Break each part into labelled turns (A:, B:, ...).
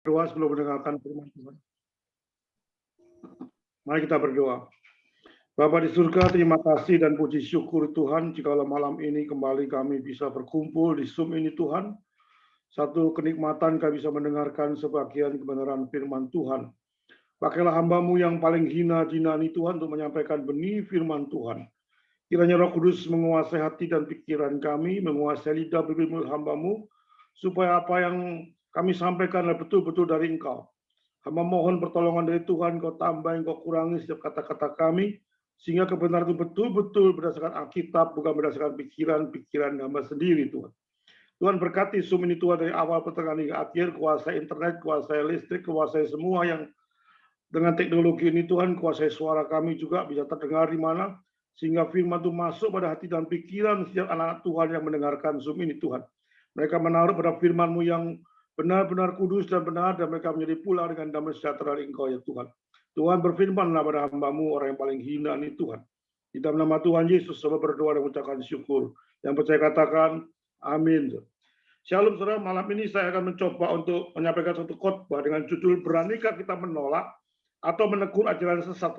A: Doa sebelum mendengarkan firman Tuhan. Mari kita berdoa. Bapa di surga, terima kasih dan puji syukur Tuhan, jikalau malam ini kembali kami bisa berkumpul di Zoom ini Tuhan. Satu kenikmatan kami bisa mendengarkan sebagian kebenaran firman Tuhan. Pakailah hamba-Mu yang paling hina ini Tuhan untuk menyampaikan benih firman Tuhan. Kiranya Roh Kudus menguasai hati dan pikiran kami, menguasai lidah bibir hamba-Mu, supaya apa yang kami sampaikan adalah betul-betul dari Engkau. Hamba mohon pertolongan dari Tuhan, Kau tambah, Kau kurangi setiap kata-kata kami, sehingga kebenaran itu betul-betul berdasarkan Alkitab, bukan berdasarkan pikiran-pikiran hamba sendiri, Tuhan. Tuhan berkati Zoom ini Tuhan dari awal pertengahan hingga akhir, kuasai internet, kuasai listrik, kuasai semua yang dengan teknologi ini Tuhan, kuasai suara kami juga bisa terdengar di mana, sehingga firman itu masuk pada hati dan pikiran setiap anak-anak Tuhan yang mendengarkan Zoom ini Tuhan. Mereka menaruh pada firman-Mu yang benar-benar kudus dan benar, dan mereka menjadi pulang dengan damai sejahtera dari Engkau ya Tuhan. Tuhan berfirman-Lah pada hamba-Mu, orang yang paling hina ini Tuhan. Di dalam nama Tuhan Yesus, saya berdoa dan mengucapkan syukur. Yang percaya katakan, amin. Shalom saudara, malam ini saya akan mencoba untuk menyampaikan satu khotbah dengan judul Beranikah kita menolak atau menegur ajaran sesat.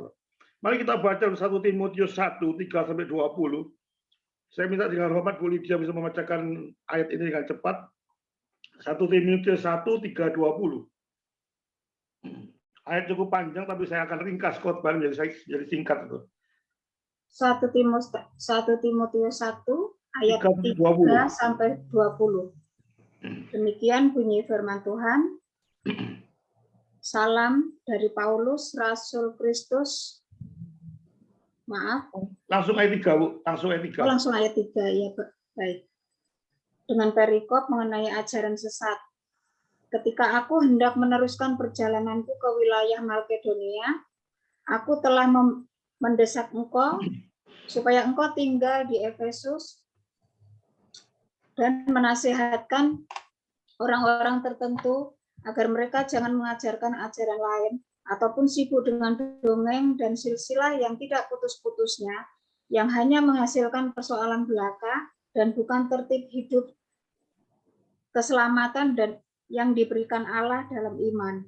A: Mari kita baca 1 Timotius 1, 3-20. Saya minta dengan hormat Bu Lydia bisa membacakan ayat ini dengan cepat. 1 Timotius 1, 3-20. Ayat cukup panjang, tapi saya akan ringkas khotbah jadi singkat.
B: 1 Timotius 1, ayat 3-20. Demikian bunyi firman Tuhan. Salam dari Paulus, Rasul Kristus. Maaf.
A: Langsung ayat 3, Bu. Langsung ayat 3.
B: Oh, langsung ayat 3, ya, baik. Dengan perikop mengenai ajaran sesat. Ketika aku hendak meneruskan perjalananku ke wilayah Makedonia, aku telah mendesak engkau supaya engkau tinggal di Efesus dan menasihatkan orang-orang tertentu agar mereka jangan mengajarkan ajaran lain ataupun sibuk dengan dongeng dan silsilah yang tidak putus-putusnya, yang hanya menghasilkan persoalan belaka dan bukan tertib hidup keselamatan dan yang diberikan Allah dalam iman.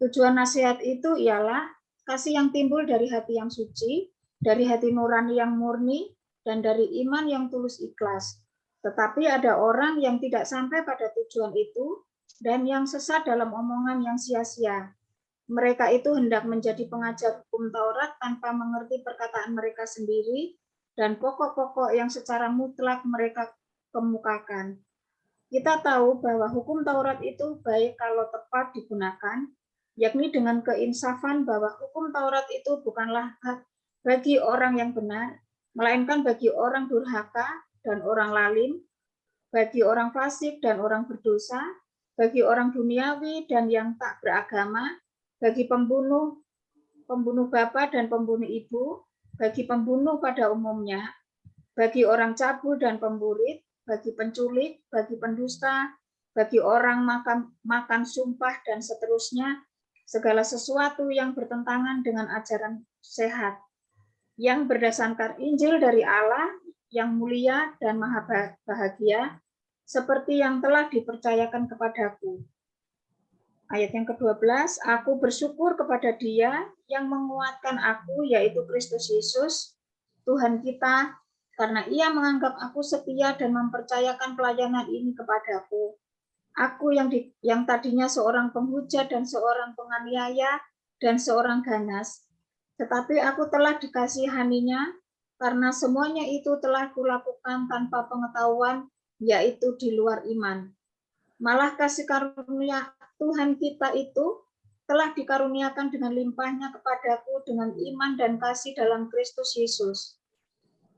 B: Tujuan nasihat itu ialah kasih yang timbul dari hati yang suci, dari hati nurani yang murni, dan dari iman yang tulus ikhlas. Tetapi ada orang yang tidak sampai pada tujuan itu dan yang sesat dalam omongan yang sia-sia. Mereka itu hendak menjadi pengajar hukum Taurat tanpa mengerti perkataan mereka sendiri dan pokok-pokok yang secara mutlak mereka kemukakan. Kita tahu bahwa hukum Taurat itu baik kalau tepat digunakan, yakni dengan keinsafan bahwa hukum Taurat itu bukanlah hak bagi orang yang benar, melainkan bagi orang durhaka dan orang lalim, bagi orang fasik dan orang berdosa, bagi orang duniawi dan yang tak beragama, bagi pembunuh bapa dan pembunuh ibu, bagi pembunuh pada umumnya, bagi orang cabul dan pemburit, bagi penculik, bagi pendusta, bagi orang makan sumpah, dan seterusnya, segala sesuatu yang bertentangan dengan ajaran sehat, yang berdasarkan Injil dari Allah, yang mulia dan maha bahagia, seperti yang telah dipercayakan kepadaku. Ayat yang ke-12, aku bersyukur kepada Dia yang menguatkan aku, yaitu Kristus Yesus, Tuhan kita, karena Ia menganggap aku setia dan mempercayakan pelayanan ini kepadaku. Aku yang tadinya seorang penghujat dan seorang penganiaya dan seorang ganas, tetapi aku telah dikasihaninya karena semuanya itu telah kulakukan tanpa pengetahuan, yaitu di luar iman. Malah kasih karunia Tuhan kita itu telah dikaruniakan dengan limpahnya kepadaku dengan iman dan kasih dalam Kristus Yesus.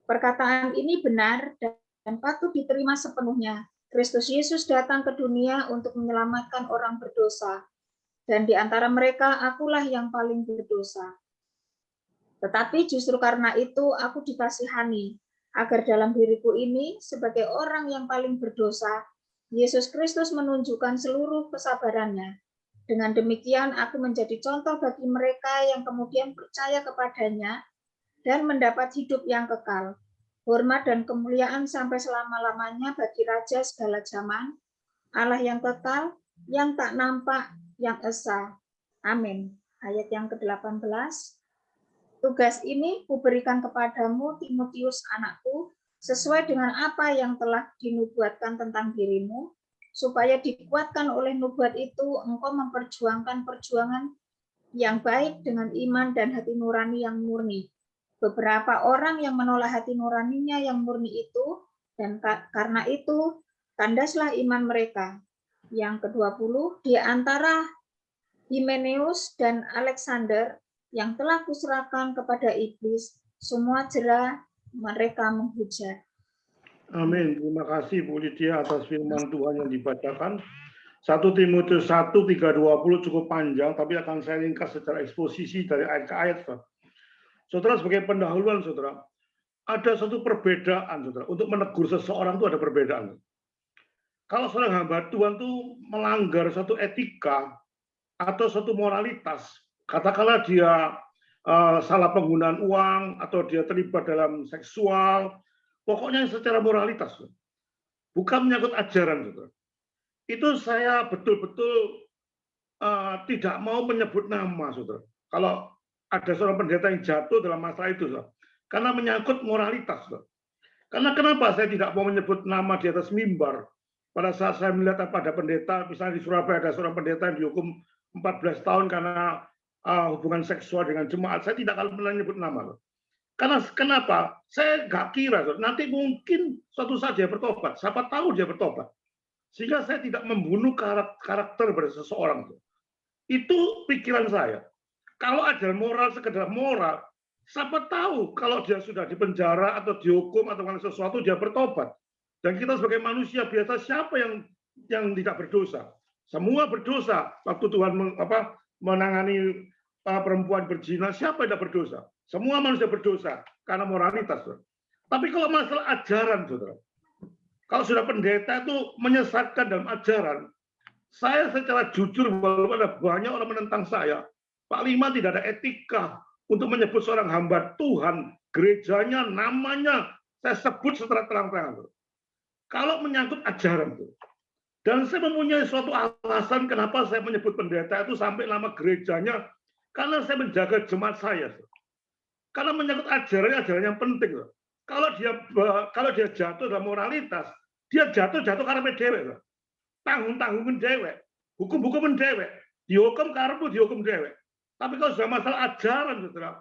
B: Perkataan ini benar dan patut diterima sepenuhnya. Kristus Yesus datang ke dunia untuk menyelamatkan orang berdosa, dan di antara mereka akulah yang paling berdosa. Tetapi justru karena itu aku dikasihani, agar dalam diriku ini, sebagai orang yang paling berdosa, Yesus Kristus menunjukkan seluruh kesabarannya. Dengan demikian aku menjadi contoh bagi mereka yang kemudian percaya kepadanya dan mendapat hidup yang kekal. Hormat dan kemuliaan sampai selama-lamanya bagi Raja segala zaman, Allah yang kekal, yang tak nampak, yang esa. Amin. Ayat yang ke-18. Tugas ini kuberikan kepadamu, Timotius anakku, sesuai dengan apa yang telah dinubuatkan tentang dirimu, supaya dikuatkan oleh nubuat itu, engkau memperjuangkan perjuangan yang baik dengan iman dan hati nurani yang murni. Beberapa orang yang menolak hati nuraninya yang murni itu, dan karena itu, kandaslah iman mereka. Yang ke-20, di antara Himeneus dan Alexander yang telah kuserahkan kepada iblis, semua jera mereka menghujat.
A: Amin. Terima kasih Bu Lydia atas firman Tuhan yang dibacakan. 1 Timotius 1:3-20 cukup panjang, tapi akan saya ringkas secara eksposisi dari ayat ke ayat. Saudara, sebagai pendahuluan, saudara, ada satu perbedaan, saudara. Untuk menegur seseorang itu ada perbedaan. Kalau seorang hamba Tuhan itu melanggar satu etika atau satu moralitas, katakanlah dia salah penggunaan uang atau dia terlibat dalam seksual, pokoknya secara moralitas, bukan menyangkut ajaran, saudara. Itu saya betul-betul tidak mau menyebut nama, saudara. Kalau ada seorang pendeta yang jatuh dalam masalah itu, saudara, karena menyangkut moralitas, saudara. Karena kenapa saya tidak mau menyebut nama di atas mimbar? Pada saat saya melihat pada pendeta, misalnya di Surabaya ada seorang pendeta yang dihukum 14 tahun karena hubungan seksual dengan jemaat, saya tidak akan pernah menyebut nama. Karena kenapa? Saya nggak kira, nanti mungkin suatu saat dia bertobat. Siapa tahu dia bertobat. Sehingga saya tidak membunuh karakter pada seseorang. Itu pikiran saya. Kalau ada moral sekedar moral, siapa tahu kalau dia sudah dipenjara atau dihukum atau sesuatu dia bertobat. Dan kita sebagai manusia biasa, siapa yang tidak berdosa? Semua berdosa. Waktu Tuhan menangani perempuan berzina, siapa yang tidak berdosa? Semua manusia berdosa karena moralitas. Tapi kalau masalah ajaran, saudara, kalau sudah pendeta itu menyesatkan dalam ajaran, saya secara jujur, walaupun ada banyak orang menentang saya, Pak Lima tidak ada etika untuk menyebut seorang hamba Tuhan, gerejanya, namanya, saya sebut secara terang-terangan. Kalau menyangkut ajaran itu, dan saya mempunyai suatu alasan kenapa saya menyebut pendeta itu sampai nama gerejanya, karena saya menjaga jemaat saya. Karena menyangkut ajaran yang penting. Kalau dia jatuh dalam moralitas, dia jatuh karena dewek. Tanggung-tanggungin dewek, hukum-hukumin dewek, dihukum karena dihukum dewek. Tapi kalau sudah masalah ajaran, saudara,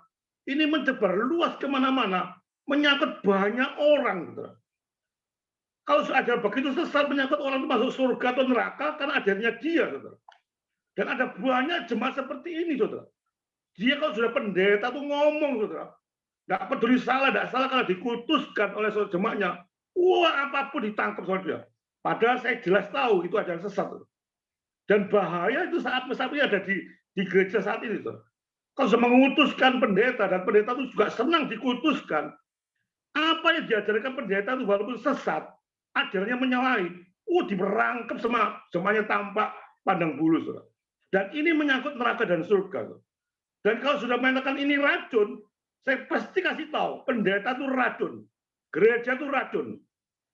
A: ini menyebar luas kemana-mana, menyangkut banyak orang, saudara. Kalau ada begitu sesat menyangkut orang itu masuk surga atau neraka karena adanya dia, saudara. Dan ada banyak jemaat seperti ini, saudara. Dia kalau sudah pendeta tuh ngomong, saudara, nggak peduli salah, nggak salah kalau dikutuskan oleh saudara jemaatnya, wah apapun ditangkap sama dia. Padahal saya jelas tahu itu adalah sesat, saudara. Dan bahaya itu saat ini ada di gereja saat ini, saudara. Kalau sudah mengutuskan pendeta dan pendeta itu juga senang dikutuskan, apa yang diajarkan pendeta itu walaupun sesat, ajarannya menyalahi, diberangkap sama semuanya tampak pandang bulu, saudara. Dan ini menyangkut neraka dan surga, saudara. Dan kalau sudah mengatakan ini racun, saya pasti kasih tahu, pendeta itu racun, gereja itu racun.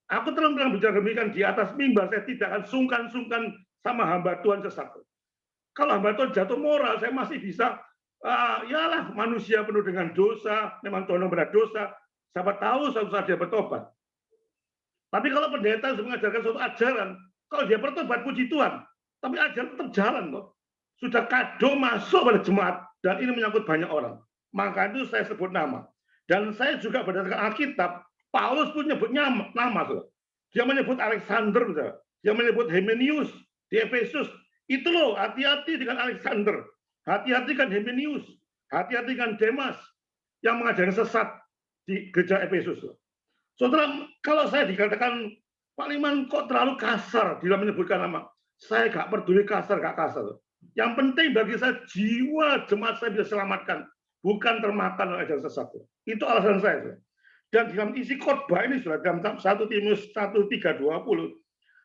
A: Aku terang-terang bicara demikian di atas mimbar, saya tidak akan sungkan-sungkan sama hamba Tuhan sesat. Kalau hamba Tuhan jatuh moral, saya masih bisa, yalah manusia penuh dengan dosa, memang condong pada dosa, siapa tahu suatu saat dia bertobat. Tapi kalau pendeta sudah mengajarkan suatu ajaran, kalau dia bertobat puji Tuhan, tapi ajaran tetap jalan loh. Sudah kado masuk pada jemaat dan ini menyangkut banyak orang. Maka itu saya sebut nama. Dan saya juga berdasarkan Alkitab, Paulus pun nyebut nama. Dia menyebut Alexander, dia menyebut Hymenaeus di Efesus. Itu loh, hati-hati dengan Alexander, hati-hati dengan Hymenaeus, hati-hati dengan Demas yang mengajarkan sesat di gereja Efesus. Saudara, kalau saya dikatakan Pak Liman kok terlalu kasar dalam menyebutkan nama, saya gak peduli kasar, gak kasar. Yang penting bagi saya jiwa jemaat saya bisa selamatkan, bukan termakan oleh ajaran sesat. Itu alasan saya. Dan dalam isi khotbah ini, saudara, dalam 1 Timotius 1:3-20,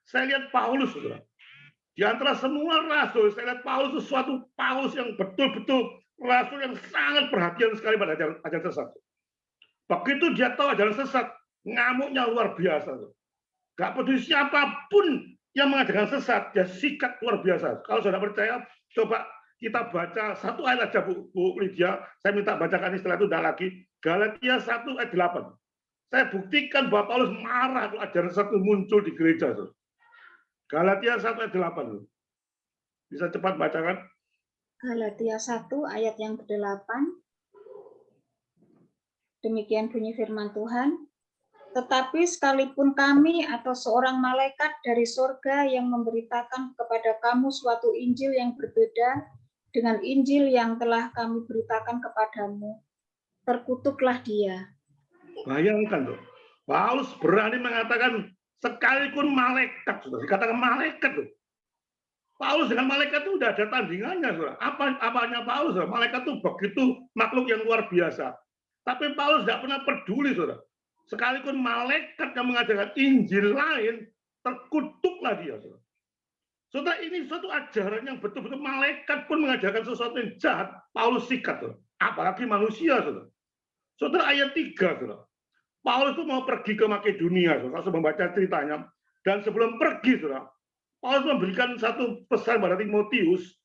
A: saya lihat Paulus, saudara. Di antara semua rasul, saya lihat Paulus itu suatu Paulus yang betul-betul rasul yang sangat perhatian sekali pada ajaran sesat. Begitu dia tahu ajaran sesat, ngamuknya luar biasa. Gak peduli siapapun yang mengajarkan sesat, dia sikat luar biasa. Kalau saudara percaya, Coba kita baca satu ayat aja Bu Lydia, saya minta bacakan istilah itu tidak lagi. Galatia 1 ayat 8. Saya buktikan bahwa Paulus marah kalau ajaran satu muncul di gereja. Galatia 1 ayat 8. Bisa cepat bacakan?
B: Galatia 1 ayat yang ke-8. Demikian bunyi firman Tuhan. Tetapi sekalipun kami atau seorang malaikat dari surga yang memberitakan kepada kamu suatu Injil yang berbeda dengan Injil yang telah kami beritakan kepadamu, terkutuklah dia.
A: Bayangkan tuh, Paulus berani mengatakan sekalipun malaikat, sudah dikatakan malaikat tuh. Paulus dengan malaikat itu udah ada tandingannya, saudara. Apanya Paulus? Saudara? Malaikat itu begitu makhluk yang luar biasa. Tapi Paulus tidak pernah peduli, saudara. Sekalipun malaikat yang mengajarkan Injil lain, terkutuklah dia, saudara. Saudara, ini suatu ajaran yang betul-betul malaikat pun mengajarkan sesuatu yang jahat, Paulus sikat, saudara. Apalagi manusia, saudara. Saudara, ayat 3, saudara. Paulus itu mau pergi ke Makedonia, saudara. Saya membaca ceritanya. Dan sebelum pergi, saudara, Paulus memberikan satu pesan pada Timotius,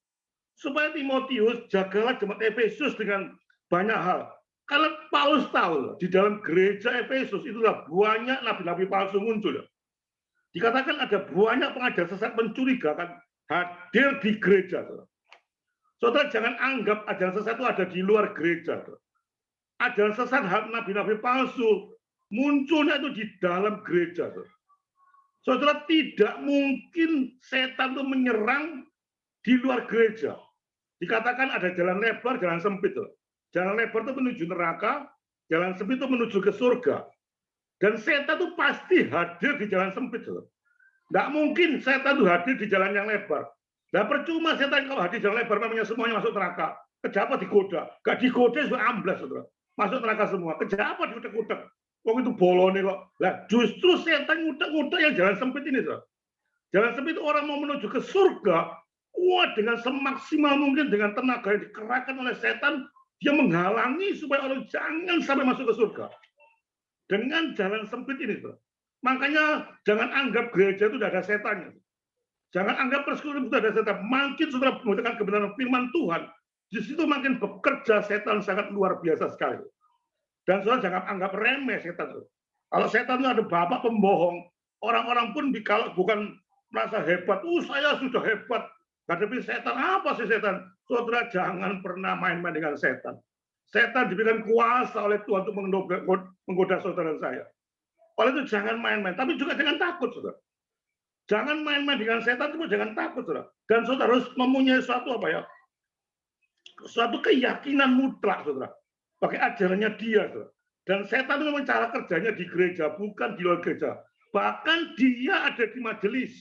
A: supaya Timotius jagalah jemaat Efesus dengan banyak hal. Karena Paulus tahu, di dalam gereja Efesus itulah banyak nabi-nabi palsu muncul. Dikatakan ada banyak pengajar sesat mencurigakan hadir di gereja. Saudara, jangan anggap ajaran sesat itu ada di luar gereja. Ajaran sesat nabi-nabi palsu munculnya itu di dalam gereja. Saudara, tidak mungkin setan itu menyerang di luar gereja. Dikatakan ada jalan lebar, jalan sempit. Jalan lebar itu menuju neraka, jalan sempit itu menuju ke surga. Dan setan itu pasti hadir di jalan sempit. Tidak mungkin setan itu hadir di jalan yang lebar. Nah, percuma setan kalau hadir di jalan lebar, namanya semuanya masuk neraka. Kenapa digoda? Gak digoda, sudah amblas, saudara. Masuk neraka semua. Kenapa diutek-utek? Kok itu bolone kok. Lah, justru setan ngutek-ngutek yang jalan sempit ini, saudara. Jalan sempit orang mau menuju ke surga, kuat dengan semaksimal mungkin dengan tenaga yang dikerahkan oleh setan, dia menghalangi supaya orang jangan sampai masuk ke surga. Dengan jalan sempit ini, saudara. Makanya jangan anggap gereja itu tidak ada setannya. Jangan anggap persekutuan itu ada setan. Makin saudara membutuhkan kebenaran firman Tuhan, di situ makin bekerja setan sangat luar biasa sekali. Dan saudara jangan anggap remeh setan. Kalau setan itu ada bapak pembohong, orang-orang pun kalau bukan merasa hebat, saya sudah hebat. Hadapi setan, apa sih setan? Saudara jangan pernah main-main dengan setan. Setan diberikan kuasa oleh Tuhan untuk menggoda saudara saya. Oleh itu jangan main-main, tapi juga jangan takut, saudara. Jangan main-main dengan setan, tapi jangan takut, saudara. Dan saudara harus mempunyai suatu apa ya? Suatu keyakinan mutlak, saudara. Pakai ajarannya dia, saudara. Dan setan itu memang cara kerjanya di gereja, bukan di luar gereja. Bahkan dia ada di majelis.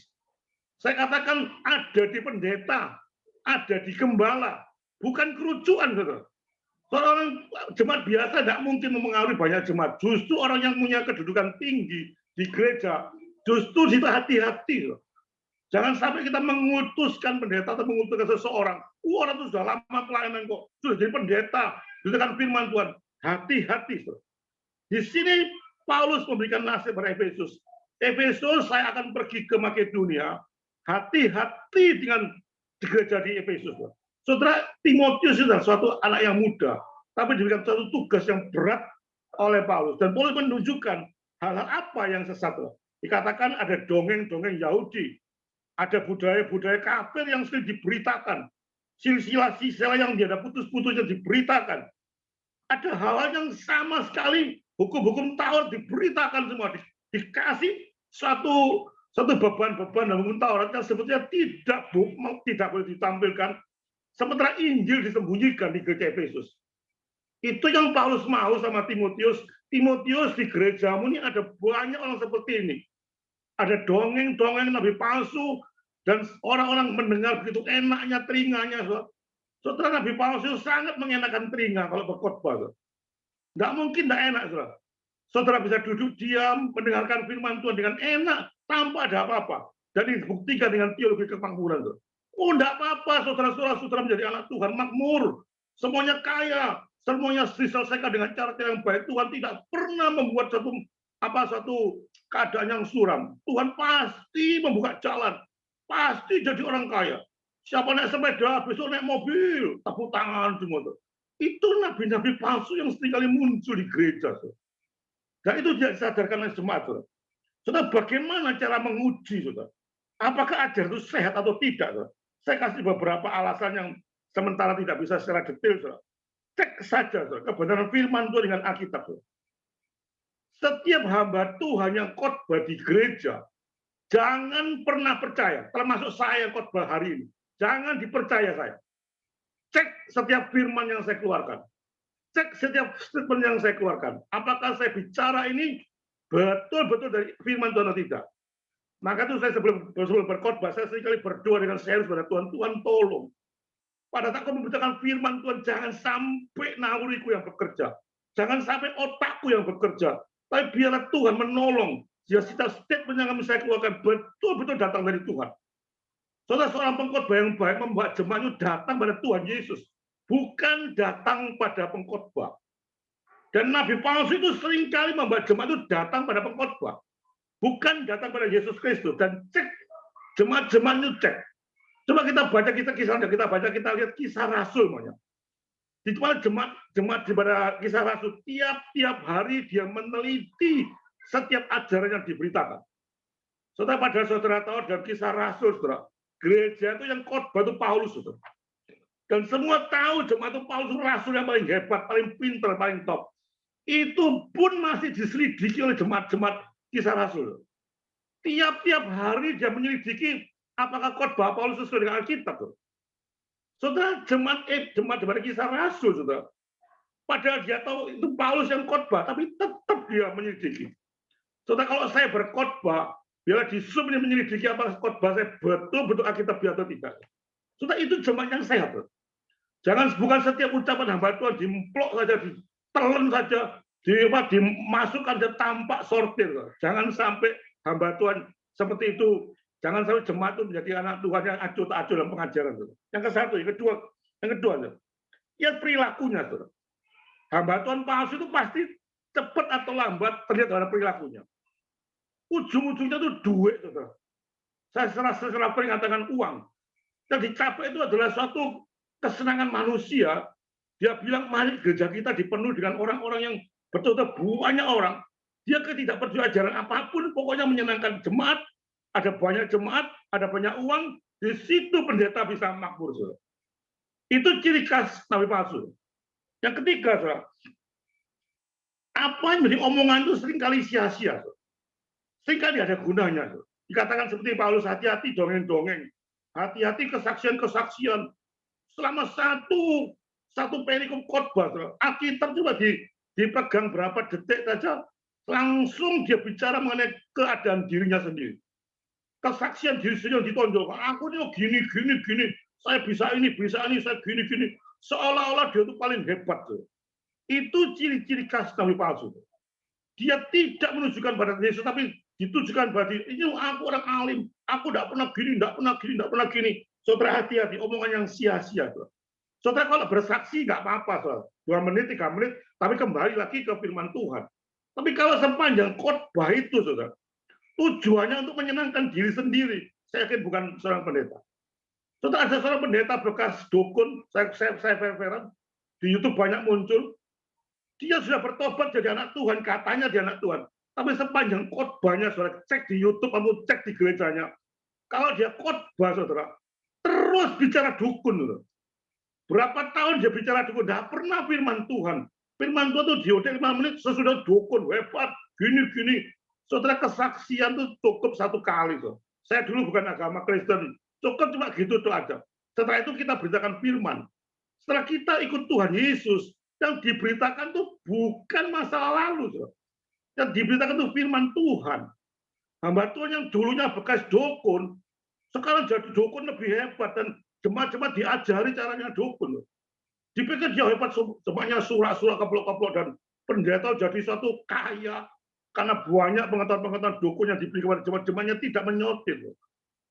A: Saya katakan ada di pendeta, ada di gembala, bukan kerucuan, saudara. Orang jemaat biasa tidak mungkin mempengaruhi banyak jemaat. Justru orang yang punya kedudukan tinggi di gereja, justru kita hati-hati. Jangan sampai kita mengutuskan pendeta atau mengutuskan seseorang. Orang itu sudah lama pelayanan kok, sudah jadi pendeta, diberikan firman Tuhan. Hati-hati. Di sini Paulus memberikan nasihat pada Efesus. Efesus, saya akan pergi ke Makedonia. Hati-hati dengan gereja di Efesus. Saudara, Timotius adalah suatu anak yang muda, tapi diberikan suatu tugas yang berat oleh Paulus. Dan Paulus menunjukkan hal-hal apa yang sesat. Dikatakan ada dongeng-dongeng Yahudi, ada budaya-budaya kafir yang sering diberitakan, silsilah-silsilah yang tidak putus-putusnya diberitakan. Ada hal-hal yang sama sekali, hukum-hukum Taurat diberitakan semua, dikasih suatu beban-beban dalam hukum Taurat yang sebetulnya tidak boleh ditampilkan, sementara Injil disembunyikan di gereja Efesus. Itu yang Paulus mau sama Timotius. Timotius, di gerejamu ini ada banyak orang seperti ini. Ada dongeng-dongeng nabi palsu, dan orang-orang mendengar begitu enaknya telinganya. Saudara, nabi palsu sangat mengenakan telinga kalau berkhotbah. Nggak mungkin tidak enak, saudara. Saudara bisa duduk diam, mendengarkan firman Tuhan dengan enak, tanpa ada apa-apa. Dan dibuktikan dengan teologi kemakmuran. Oh, enggak apa-apa, saudara-saudara menjadi anak Tuhan, makmur. Semuanya kaya, semuanya diselesaikan dengan cara yang baik. Tuhan tidak pernah membuat satu keadaan yang suram. Tuhan pasti membuka jalan, pasti jadi orang kaya. Siapa naik sepeda, besok naik mobil, tepuk tangan semua. Itu nabi-nabi palsu yang seringkali muncul di gereja. Dan itu tidak disadarkan oleh jemaat. Saudara, bagaimana cara menguji, saudara? Apakah ajaran itu sehat atau tidak? Saudara? Saya kasih beberapa alasan yang sementara tidak bisa secara detail. Saudara. Cek saja saudara, kebenaran firman Tuhan dengan Alkitab. Saudara. Setiap hamba Tuhan yang khotbah di gereja, jangan pernah percaya, termasuk saya yang khotbah hari ini. Jangan dipercaya saya. Cek setiap firman yang saya keluarkan. Cek setiap statement yang saya keluarkan. Apakah saya bicara ini betul-betul dari firman Tuhan atau tidak? Maka itu saya sebelum berkhotbah, saya seringkali berdoa dengan serius pada Tuhan. Tuhan tolong. Pada saat kau memberitakan firman Tuhan, jangan sampai naluriku yang bekerja. Jangan sampai otakku yang bekerja. Tapi biarlah Tuhan menolong. Jika setiap statement yang kami saya keluarkan betul-betul datang dari Tuhan. Saudara, seorang pengkhotbah yang baik membuat jemaat itu datang pada Tuhan Yesus. Bukan datang pada pengkhotbah. Dan nabi palsu itu seringkali membuat jemaat itu datang pada pengkhotbah. Bukan datang pada Yesus Kristus. Dan cek, jemaat-jemaat itu cek. Coba kita baca kita lihat kisah Rasul namanya. Di mana jemaat pada kisah Rasul tiap hari dia meneliti setiap ajaran yang diberitakan. Saudara tahu dalam kisah Rasul, saudara, gereja itu yang khotbah itu Paulus, saudara. Dan semua tahu jemaat itu Paulus Rasul yang paling hebat, paling pintar, paling top. Itu pun masih diselidiki oleh jemaat-jemaat kisah Rasul. Tiap hari dia menyelidiki apakah khotbah Paulus sesuai dengan Alkitab. Saudara, jemaat kisah Rasul, saudara. Padahal dia tahu itu Paulus yang khotbah, tapi tetap dia menyelidiki. Saudara, kalau saya berkhotbah, biarlah di Zoom ini menyelidiki apakah khotbah saya betul-betul Alkitab atau tidak. Saudara, itu jemaat yang sehat. Jangan bukan setiap ucapan hamba Tuhan dimplok saja, ditelan saja, dimasukkan saja tampak sortir. Jangan sampai hamba Tuhan seperti itu. Jangan sampai jemaat itu menjadi anak Tuhan yang acuh tak acuh dalam pengajaran. Yang ke satu, yang kedua, lihat perilakunya. Hamba Tuhan palsu itu pasti cepat atau lambat terlihat dari perilakunya. Ujung-ujungnya itu duit. Saya secara mengatakan uang. Yang dicapai itu adalah suatu kesenangan manusia. Dia bilang, mari gereja kita dipenuhi dengan orang-orang yang betul-betul banyak orang. Dia tidak percaya ajaran apapun, pokoknya menyenangkan jemaat. Ada banyak jemaat, ada banyak uang, di situ pendeta bisa makmur. Saudara. Itu ciri khas nabi palsu. Yang ketiga, saudara, apa yang menjadi omongan itu seringkali sia-sia. Seringkali ada gunanya. Saudara. Dikatakan seperti Paulus, hati-hati dongeng-dongeng. Hati-hati kesaksian-kesaksian. Selama satu perikop khotbah, Alkitab coba dipegang berapa detik saja, langsung dia bicara mengenai keadaan dirinya sendiri. Kesaksian diri sendiri ditonjolkan. Aku ini gini. Saya bisa ini, saya gini. Seolah-olah dia itu paling hebat. Itu ciri-ciri khas nabi palsu. Dia tidak menunjukkan pada Yesus, tapi ditujukan pada ini aku orang alim. Aku tidak pernah gini. Saudara, hati-hati, omongan yang sia-sia. Saudara, kalau bersaksi nggak apa-apa, 2 menit, 3 menit, tapi kembali lagi ke firman Tuhan. Tapi kalau sepanjang khotbah itu, saudara, tujuannya untuk menyenangkan diri sendiri. Saya yakin bukan seorang pendeta. Saudara, ada seorang pendeta bekas dukun, saya veteran, di YouTube banyak muncul. Dia sudah bertobat jadi anak Tuhan, katanya dia anak Tuhan. Tapi sepanjang khotbahnya, saudara, cek di YouTube, kamu cek di gerejanya. Kalau dia khotbah, saudara, terus bicara dukun. Saudara. Berapa tahun dia bicara dukun, tidak pernah firman Tuhan. Firman Tuhan itu diudah 5 menit, sesudah dukun, hebat, gini. Saudara, kesaksian itu cukup 1 kali. So. Saya dulu bukan agama Kristen, cukup cuma gitu tuh aja. Setelah itu kita beritakan firman. Setelah kita ikut Tuhan Yesus, yang diberitakan itu bukan masa lalu. So. Yang diberitakan itu firman Tuhan. Hamba Tuhan yang dulunya bekas dukun, sekarang jadi dukun lebih hebat, dan jemaat-jemaat diajari caranya dukun. Dipikir dia hebat, semuanya surah-surah keplok-keplok, dan pendeta jadi satu kaya, karena banyak pengetahuan-pengetahuan dukun yang diberikan kepada jemaat-jemaatnya tidak menyotir.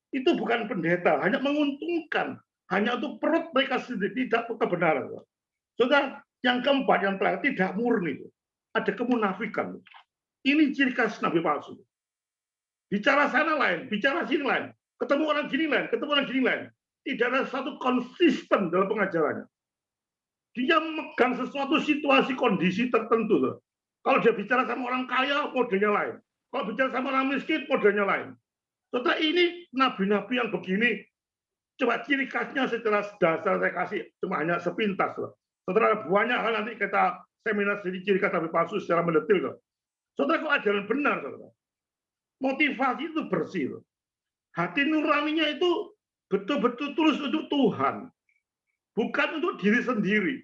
A: Itu bukan pendeta, hanya menguntungkan, hanya untuk perut mereka sendiri, tidak untuk kebenaran. Saudara, yang keempat, yang terakhir, tidak murni. Ada kemunafikan. Ini ciri khas nabi palsu. Bicara sana lain, bicara sini lain, ketemu orang gini lain, ketemu orang gini lain. tidak ada satu konsisten dalam pengajarannya. Dia memegang sesuatu situasi kondisi tertentu. Tuh. Kalau dia bicara sama orang kaya, modenya lain. Kalau bicara sama orang miskin, modenya lain. Saudara, ini nabi-nabi yang begini, coba ciri khasnya secara dasar saya kasih, cuma hanya sepintas. Loh. Saudara, banyak hal nanti kita seminar ciri khas nabi palsu secara mendetil. Loh. Saudara, kalau ajaran benar, saudara. Motivasi itu bersih. Loh. Hati nuraninya itu betul-betul tulus untuk Tuhan. Bukan untuk diri sendiri.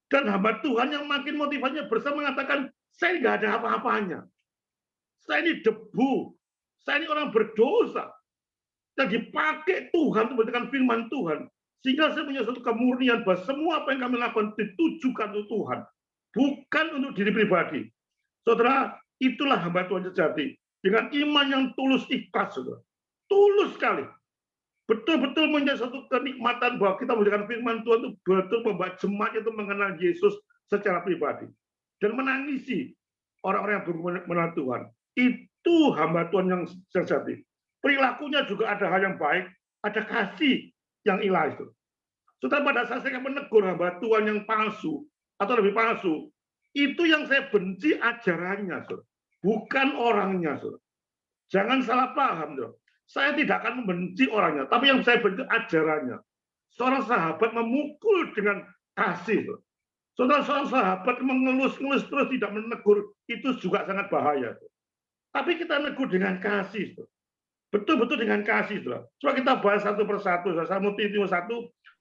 A: Dan hamba Tuhan yang makin motivasinya besar mengatakan, saya nggak ada apa-apanya. Saya ini debu. Saya ini orang berdosa. Dan dipakai Tuhan untuk memberikan firman Tuhan. Sehingga saya punya suatu kemurnian bahwa semua apa yang kami lakukan ditujukan untuk Tuhan. Bukan untuk diri pribadi. Saudara, itulah hamba Tuhan sejati. Dengan iman yang tulus ikhlas. Saudara. Tulus sekali. Betul-betul menjadi satu kenikmatan bahwa kita memberikan firman Tuhan itu betul membuat jemaat itu mengenal Yesus secara pribadi. Dan menangisi orang-orang yang belum mengenal Tuhan. Itu hamba Tuhan yang sejati. Perilakunya juga ada hal yang baik, ada kasih yang ilahi. Setelah pada saat saya menegur hamba Tuhan yang palsu, atau lebih palsu, itu yang saya benci ajarannya. Bukan orangnya. Jangan salah paham. Saya tidak akan membenci orangnya, tapi yang saya benci ajarannya. Seorang sahabat memukul dengan kasih. Seorang sahabat mengelus-ngelus terus tidak menegur, itu juga sangat bahaya. Tapi kita negur dengan kasih. Betul-betul dengan kasih. Coba kita bahas satu persatu. 1 Timotius 1,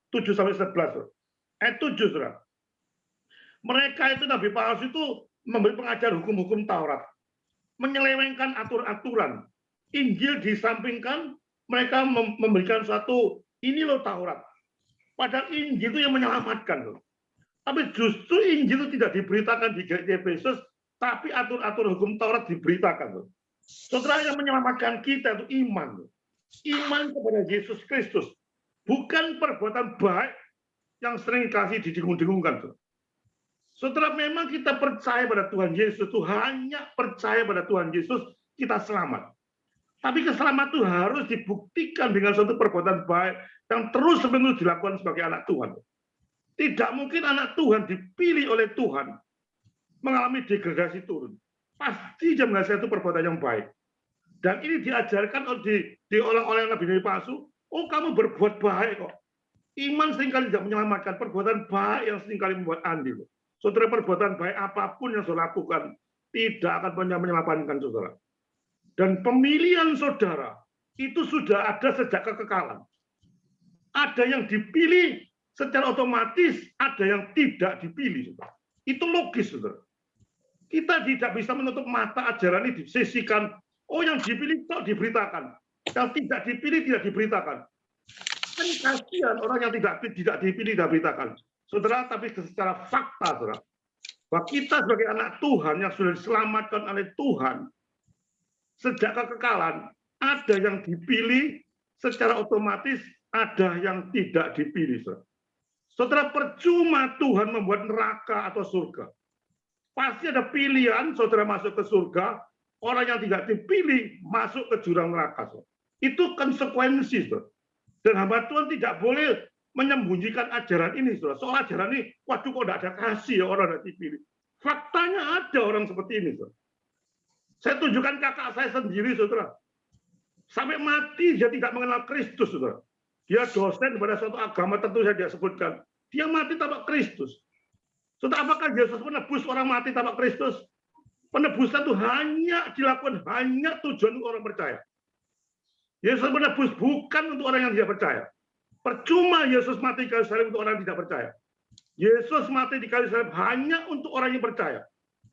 A: 7-11. Ayat 7. Mereka itu nabi palsu itu memberi pengajar hukum-hukum Taurat. Menyelewengkan aturan-aturan. Injil disampingkan, mereka memberikan suatu, ini loh Taurat. Padahal Injil itu yang menyelamatkan. Loh. Tapi justru Injil itu tidak diberitakan di Efesus, tapi atur-atur hukum Taurat diberitakan. Loh. Saudara, yang menyelamatkan kita itu iman. Loh. Iman kepada Yesus Kristus. Bukan perbuatan baik yang sering kasih didengung-dengungkan. Loh. Saudara, memang kita percaya pada Tuhan Yesus, itu hanya percaya pada Tuhan Yesus, kita selamat. Tapi keselamatan itu harus dibuktikan dengan suatu perbuatan baik yang terus-menerus dilakukan sebagai anak Tuhan. Tidak mungkin anak Tuhan dipilih oleh Tuhan mengalami degradasi turun. Pasti dia menghasilkan itu perbuatan yang baik. Dan ini diajarkan oleh nabi-nabi palsu. Oh, kamu berbuat baik kok. Iman seringkali tidak menyelamatkan. Perbuatan baik yang seringkali membuat andil. Saudara, perbuatan baik apapun yang saudara lakukan tidak akan pernah menyelamatkan saudara. Dan pemilihan saudara itu sudah ada sejak kekekalan. Ada yang dipilih secara otomatis, ada yang tidak dipilih. Saudara. Itu logis, saudara. Kita tidak bisa menutup mata ajaran ini disisikan. Oh, yang dipilih kok diberitakan. Yang tidak dipilih tidak diberitakan. Kan kasihan orang yang tidak dipilih tidak diberitakan. Saudara, tapi secara fakta, saudara. Bahwa kita sebagai anak Tuhan yang sudah diselamatkan oleh Tuhan, sejak kekekalan, ada yang dipilih secara otomatis, ada yang tidak dipilih. Saudara, percuma Tuhan membuat neraka atau surga. Pasti ada pilihan, saudara masuk ke surga, orang yang tidak dipilih masuk ke jurang neraka. Itu konsekuensi. Dan hamba Tuhan tidak boleh menyembunyikan ajaran ini. Soal ajaran ini, waduh kok tidak ada kasih ya orang yang dipilih. Faktanya ada orang seperti ini. Saya tunjukkan kakak saya sendiri, saudara. Sampai mati dia tidak mengenal Kristus, saudara. Dia dosen pada suatu agama tentu saja dia sebutkan. Dia mati tanpa Kristus. Saudara, apakah Yesus menebus orang mati tanpa Kristus? Penebusan itu hanya dilakukan hanya tujuan untuk orang percaya. Yesus menebus bukan untuk orang yang tidak percaya. Percuma Yesus mati di kayu salib untuk orang yang tidak percaya. Yesus mati di kayu salib hanya untuk orang yang percaya.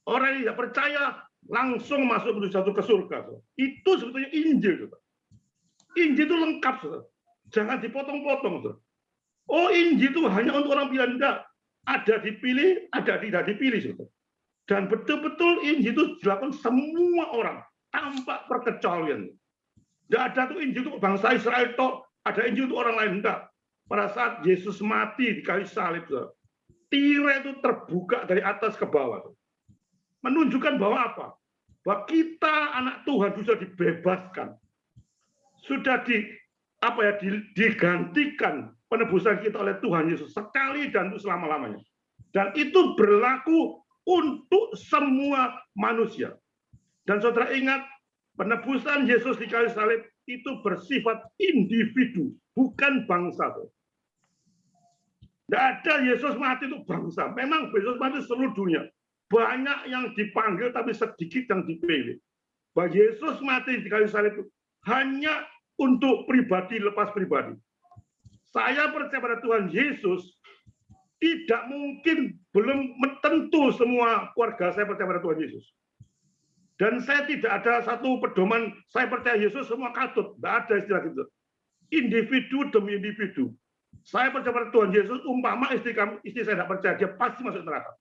A: Orang yang tidak percaya langsung masuk menuju ke surga. Itu sebetulnya Injil. Injil itu lengkap. Jangan dipotong-potong. Oh, Injil itu hanya untuk orang pilihan. Tidak. Ada dipilih, ada tidak dipilih. Dan betul-betul Injil itu dilakukan semua orang tanpa perkecualian. Tidak ada tuh Injil untuk bangsa Israel, ada Injil untuk orang lain. Tidak. Pada saat Yesus mati di kayu salib, tirai itu terbuka dari atas ke bawah. Menunjukkan bahwa apa? Bahwa kita anak Tuhan sudah dibebaskan. Sudah digantikan penebusan kita oleh Tuhan Yesus sekali dan untuk selama-lamanya. Dan itu berlaku untuk semua manusia. Dan saudara ingat, penebusan Yesus di kayu salib itu bersifat individu, bukan bangsa. Tidak ada Yesus mati untuk bangsa. Memang Yesus mati seluruh dunia. Banyak yang dipanggil, tapi sedikit yang dipilih. Bahwa Yesus mati di kayu salib itu hanya untuk pribadi lepas pribadi. Saya percaya pada Tuhan Yesus, tidak mungkin, belum tentu semua keluarga saya percaya pada Tuhan Yesus. Dan saya tidak ada satu pedoman, saya percaya Yesus semua katut. Tidak ada istilah itu. Individu demi individu. Saya percaya pada Tuhan Yesus, umpama istri saya tidak percaya, dia pasti masuk neraka.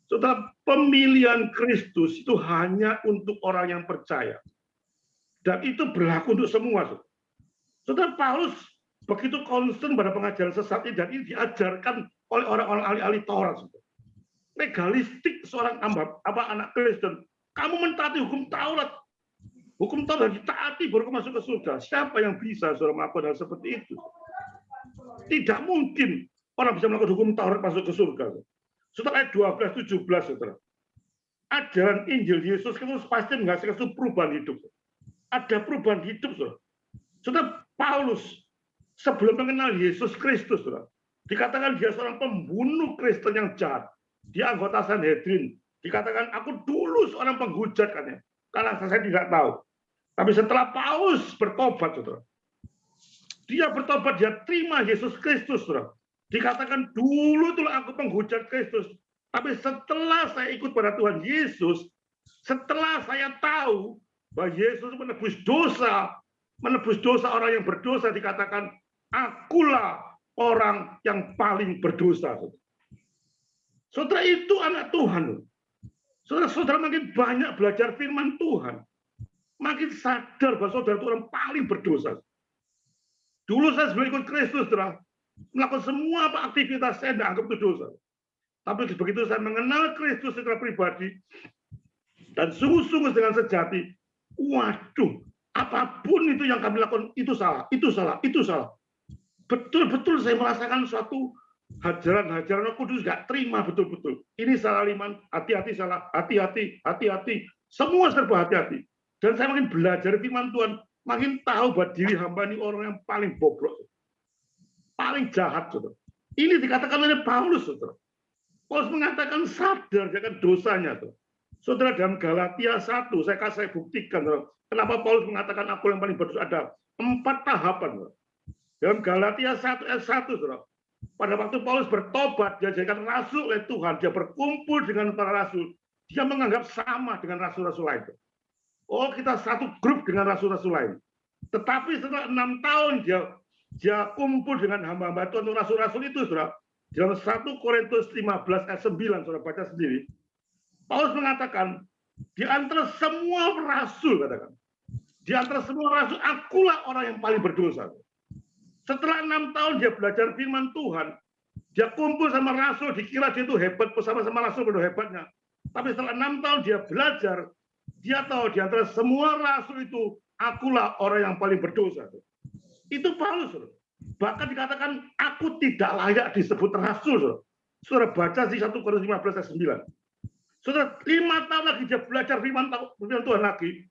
A: Saudara, pemilihan Kristus itu hanya untuk orang yang percaya. Dan itu berlaku untuk semua. Saudara, Paulus begitu concern pada pengajaran sesat ini, dan ini diajarkan oleh orang-orang ahli-ahli Taurat. Legalistik seorang anak Kristen. Kamu mentaati hukum Taurat. Hukum Taurat ditaati baru masuk ke surga. Siapa yang bisa saudara melakukan hal seperti itu? Tidak mungkin orang bisa melakukan hukum Taurat masuk ke surga. Saudara, ayat 12-17, saudara. Ajaran Injil Yesus Kristus pasti menghasilkan suatu perubahan hidup. Ada perubahan hidup, saudara. Saudara, Paulus sebelum mengenal Yesus Kristus, saudara, dikatakan dia seorang pembunuh Kristen yang jahat. Dia anggota Sanhedrin. Dikatakan, aku dulu seorang penghujat, katanya. Karena saya tidak tahu. Tapi setelah Paulus bertobat, saudara, dia bertobat, dia terima Yesus Kristus, saudara. Dikatakan dulu itulah aku penghujat Kristus. Tapi setelah saya ikut pada Tuhan Yesus, setelah saya tahu bahwa Yesus menebus dosa orang yang berdosa, dikatakan, akulah orang yang paling berdosa. Saudara, itu anak Tuhan. Saudara makin banyak belajar firman Tuhan, makin sadar bahwa saudara itu orang paling berdosa. Dulu saya sebelum ikut Kristus, saudara, melakukan semua aktivitas saya tidak anggap itu dosa. Tapi begitu saya mengenal Kristus secara pribadi dan sungguh-sungguh dengan sejati, waduh, apapun itu yang kami lakukan itu salah, itu salah, itu salah. Betul-betul saya merasakan suatu hajaran Kudus gak terima betul-betul. Ini salah iman, hati-hati salah, hati-hati, hati-hati. Semua serba hati-hati. Dan saya makin belajar firman Tuhan, makin tahu bahwa diri hamba ini orang yang paling bobrok, paling jahat, saudara. Ini dikatakan oleh Paulus, saudara. Paulus mengatakan sadar dengan dosanya, saudara. Saudara, dalam Galatia 1, saya buktikan, saudara, kenapa Paulus mengatakan aku yang paling berdosa. Ada 4 tahapan, saudara. Dalam Galatia 1 ayat 1, saudara. Pada waktu Paulus bertobat, dia dijadikan rasul oleh Tuhan, dia berkumpul dengan para rasul, dia menganggap sama dengan rasul-rasul lain. Oh, kita satu grup dengan rasul-rasul lain. Tetapi setelah 6 tahun dia kumpul dengan hamba-hamba Tuhan, rasul-rasul itu, saudara. Dalam 1 Korintus 15 ayat 9, saudara baca sendiri. Paulus mengatakan, di antara semua rasul, katakan, di antara semua rasul, akulah orang yang paling berdosa. Setelah 6 tahun dia belajar firman Tuhan, dia kumpul sama rasul, dikira dia itu hebat, bersama-sama rasul benar hebatnya. Tapi setelah 6 tahun dia belajar, dia tahu di antara semua rasul itu, akulah orang yang paling berdosa. Itu Paulus. Bahkan dikatakan, aku tidak layak disebut rasul. Saudara baca di 1 Korintus 15 ayat 9. Saudara, 5 tahun lagi dia belajar firman Tuhan lagi.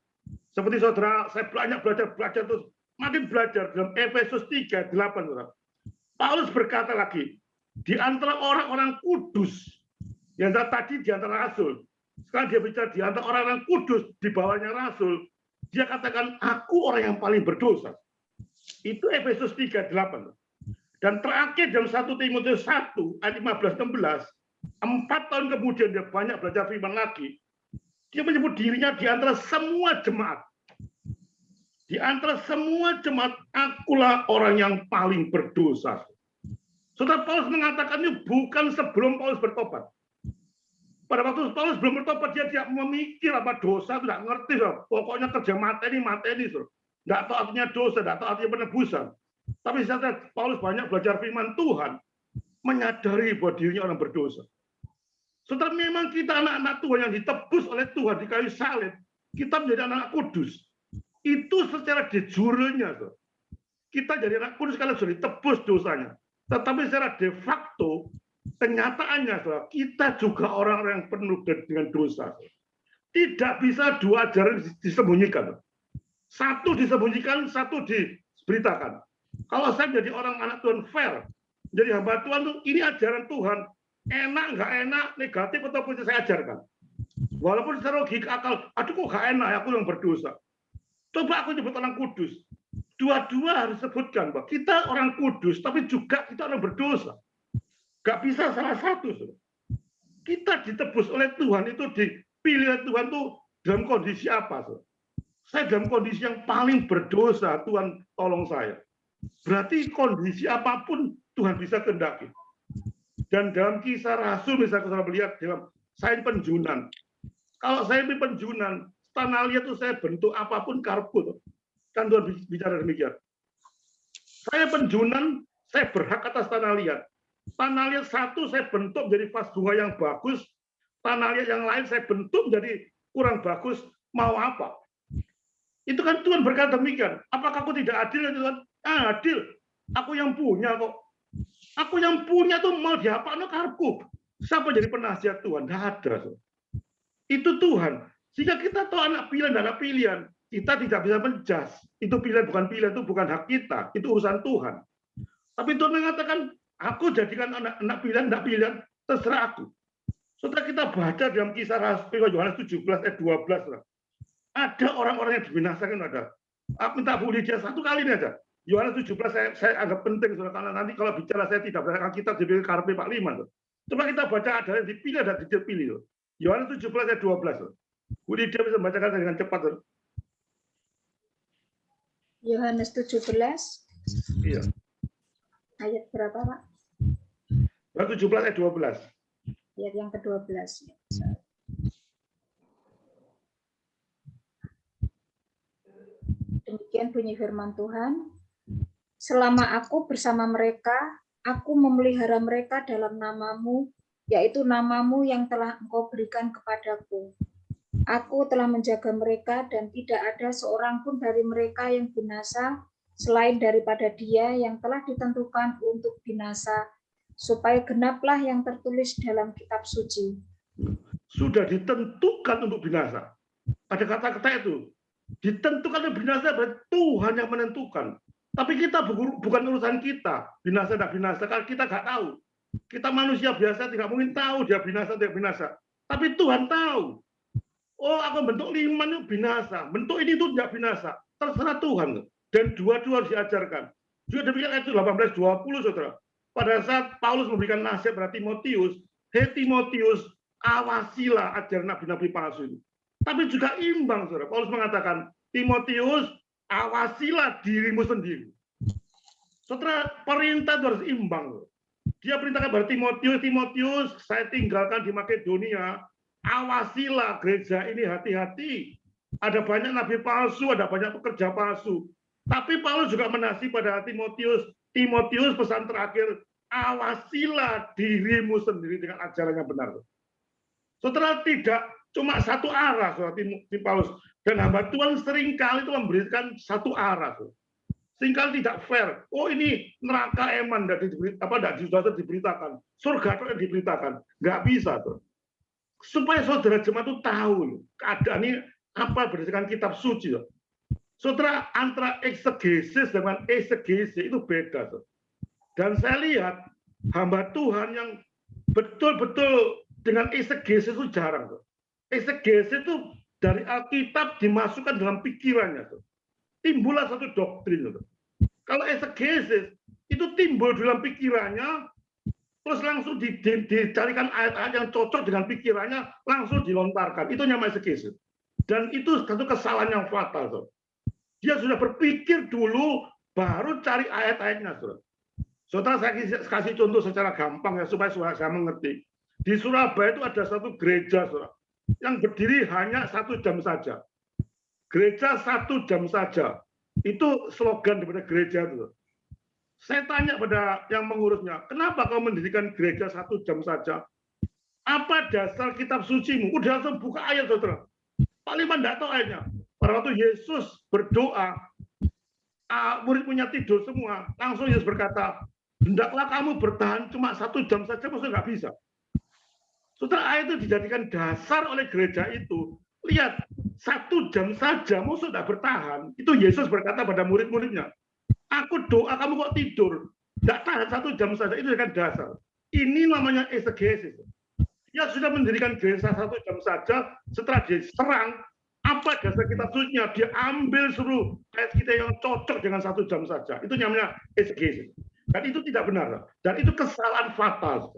A: Seperti saudara, saya banyak belajar terus. Makin belajar dalam Efesus 3, 8, saudara. Paulus berkata lagi, di antara orang-orang kudus, yang tadi di antara rasul, sekarang dia bicara di antara orang-orang kudus, di bawahnya rasul, dia katakan, aku orang yang paling berdosa. Itu Efesus 3, 8. Dan terakhir dalam 1 Timotius 1, ayat 15-16, 4 tahun kemudian dia banyak belajar firman lagi, dia menyebut dirinya di antara semua jemaat. Di antara semua jemaat, akulah orang yang paling berdosa. Saudara, Paulus mengatakan ini bukan sebelum Paulus bertobat. Pada waktu Paulus belum bertobat, dia tidak memikir apa dosa, tidak ngerti. Saudara. Pokoknya kerja mateni. Saudara. Tidak tahu artinya dosa, tidak tahu artinya penebusan. Tapi saudara, Paulus banyak belajar firman Tuhan, menyadari bahwa dirinya orang berdosa. Saudara, memang kita anak-anak Tuhan yang ditebus oleh Tuhan di kayu salib, kita menjadi anak kudus. Itu secara de jure-nya, kita jadi anak kudus karena sudah ditebus dosanya. Tetapi secara de facto, kenyataannya saudara, kita juga orang-orang yang penuh dengan dosa. Tidak bisa dua ajaran disembunyikan. Satu disembunyikan, satu diberitakan. Kalau saya menjadi orang anak Tuhan fair, jadi hamba Tuhan tuh ini ajaran Tuhan, enak nggak enak, negatif atau positif saya ajarkan. Walaupun secara logika akal, aduh kok nggak enak, aku yang berdosa. Coba aku nyebut orang kudus. Dua-dua harus sebutkan bahwa kita orang kudus, tapi juga kita orang berdosa. Gak bisa salah satu. Kita ditebus oleh Tuhan, itu dipilih oleh Tuhan tuh dalam kondisi apa? Saya dalam kondisi yang paling berdosa, Tuhan tolong saya. Berarti kondisi apapun Tuhan bisa kehendaki. Dan dalam Kisah Rasul, misalnya saudara melihat dalam saya penjunan. Kalau saya penjunan, tanah liat itu saya bentuk apapun karput. Kan Tuhan bicara demikian. Saya penjunan, saya berhak atas tanah liat. Tanah liat satu saya bentuk jadi vas bunga yang bagus. Tanah liat yang lain saya bentuk jadi kurang bagus. Mau apa? Itu kan Tuhan berkata demikian. Apakah aku tidak adil ya Tuhan? Adil. Aku yang punya kok. Aku yang punya tuh mau diapa-apa karku. Siapa jadi penasihat Tuhan? Tidak ada. Itu Tuhan. Sehingga kita tahu anak pilihan dan anak pilihan. Kita tidak bisa menjas. Itu pilihan, itu bukan hak kita. Itu urusan Tuhan. Tapi Tuhan mengatakan, aku jadikan anak pilihan, tidak pilihan, terserah aku. Setelah kita baca dalam Kisah Rasul Yohanes 17 ayat 12, ada orang-orang yang dibinasakan ada. Aku minta Bu Lydia satu kali ini aja. Yohanes 17 saya anggap penting, karena nanti kalau bicara saya tidak berdasarkan kitab jadi KRP Pak Liman. Coba kita baca ada yang dipilih, ada yang dipilih. Yohanes 17 ayat 12. Bu Lydia bisa membacakan dengan cepat.
B: Yohanes 17.
A: Iya.
B: Ayat berapa, Pak?
A: 17 ayat 12.
B: Ayat yang ke-12. Demikian bunyi firman Tuhan. Selama aku bersama mereka, aku memelihara mereka dalam namamu, yaitu namamu yang telah engkau berikan kepadaku. Aku telah menjaga mereka dan tidak ada seorang pun dari mereka yang binasa selain daripada dia yang telah ditentukan untuk binasa, supaya genaplah yang tertulis dalam kitab suci.
A: Sudah ditentukan untuk binasa. Ada kata-kata itu. Ditentukan untuk binasa berarti Tuhan yang menentukan. Tapi kita bukan urusan kita. Binasa tidak binasa, karena kita nggak tahu. Kita manusia biasa tidak mungkin tahu dia binasa tidak binasa. Tapi Tuhan tahu. Oh, aku bentuk Liman itu binasa. Bentuk ini itu tidak binasa. Terserah Tuhan. Dan dua-dua harus diajarkan. Juga demikian ayat 18-20, saudara. Pada saat Paulus memberikan nasihat kepada Timotius, hei Timotius, awasilah ajaran nabi-nabi palsu itu. Tapi juga imbang, saudara. Paulus mengatakan, Timotius, awasilah dirimu sendiri. Saudara, perintah itu harus imbang. Dia perintahkan kepada Timotius, Timotius, saya tinggalkan di Makedonia, awasilah gereja ini hati-hati. Ada banyak nabi palsu, ada banyak pekerja palsu. Tapi Paulus juga menasih pada Timotius, Timotius pesan terakhir, awasilah dirimu sendiri dengan ajaran yang benar. Saudara, tidak cuma satu arah, saudara Paulus. Dan hamba Tuhan seringkali itu memberikan satu arah. Seringkali tidak fair. Oh, ini neraka eman, tidak diberitakan. Surga itu diberitakan. Nggak bisa. Tuh. Supaya saudara jemaat itu tahu keadaan ini apa berdasarkan kitab suci. Tuh. Saudara, antara eksegesis dengan exegesi itu beda. Tuh. Dan saya lihat hamba Tuhan yang betul-betul dengan exegesis itu jarang. Tuh. Exegesis itu dari Alkitab dimasukkan dalam pikirannya. Tuh. Timbullah satu doktrin. Tuh. Kalau exegesis itu timbul dalam pikirannya, terus langsung dicarikan ayat-ayat yang cocok dengan pikirannya, langsung dilontarkan. Itu namanya exegesis. Dan itu satu kesalahan yang fatal. Tuh. Dia sudah berpikir dulu, baru cari ayat-ayatnya. Saudara, saya kasih contoh secara gampang ya supaya saya mengerti. Di Surabaya itu ada satu gereja, saudara, yang berdiri hanya 1 jam saja. Gereja 1 jam saja. Itu slogan daripada gereja itu. Saya tanya pada yang mengurusnya, kenapa kau mendirikan gereja 1 jam saja? Apa dasar kitab sucimu? Udah langsung buka ayat, saudara. Pak Liman tidak tahu ayatnya. Pada waktu Yesus berdoa, murid-muridnya tidur semua. Langsung Yesus berkata, hendaklah kamu bertahan cuma 1 jam saja, maksudnya nggak bisa. Saudara, itu dijadikan dasar oleh gereja itu. Lihat, 1 jam saja, maksudnya tidak bertahan. Itu Yesus berkata pada murid-muridnya, aku doa, kamu kok tidur? Tidak tahan 1 jam saja, itu kan dasar. Ini namanya exegesis. Dia sudah mendirikan gereja 1 jam saja, setelah diserang, apa dasar kitab sucinya? Dia ambil seluruh ayat kita yang cocok dengan 1 jam saja. Itu namanya exegesis. Dan itu tidak benar. Dan itu kesalahan fatal.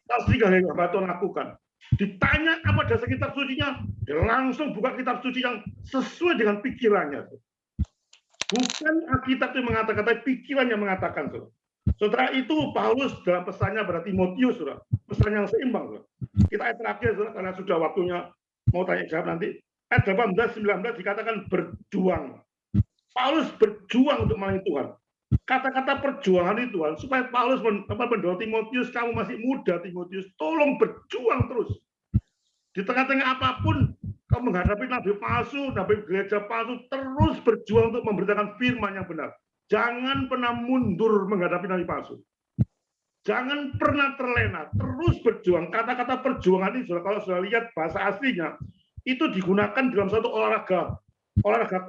A: Pasti kalian Baton lakukan. Ditanya apa dasar kitab sucinya, dia langsung buka kitab suci yang sesuai dengan pikirannya. Bukan Alkitab yang mengatakan, tapi pikiran yang mengatakan. Saudara, itu Paulus dalam pesannya pada Timotius, saudara. Pesan yang seimbang. Saudara. Kita ayat terakhir, saudara, karena sudah waktunya mau tanya jawab nanti. Ayat 18-19 dikatakan berjuang. Paulus berjuang untuk melayani Tuhan. Kata-kata perjuangan itu, supaya Paulus mendorong Timotius, kamu masih muda Timotius, tolong berjuang terus. Di tengah-tengah apapun, kamu menghadapi nabi palsu, nabi gereja palsu, terus berjuang untuk memberitakan firman yang benar. Jangan pernah mundur menghadapi nabi palsu. Jangan pernah terlena, terus berjuang. Kata-kata perjuangan ini, kalau sudah lihat bahasa aslinya, itu digunakan dalam satu olahraga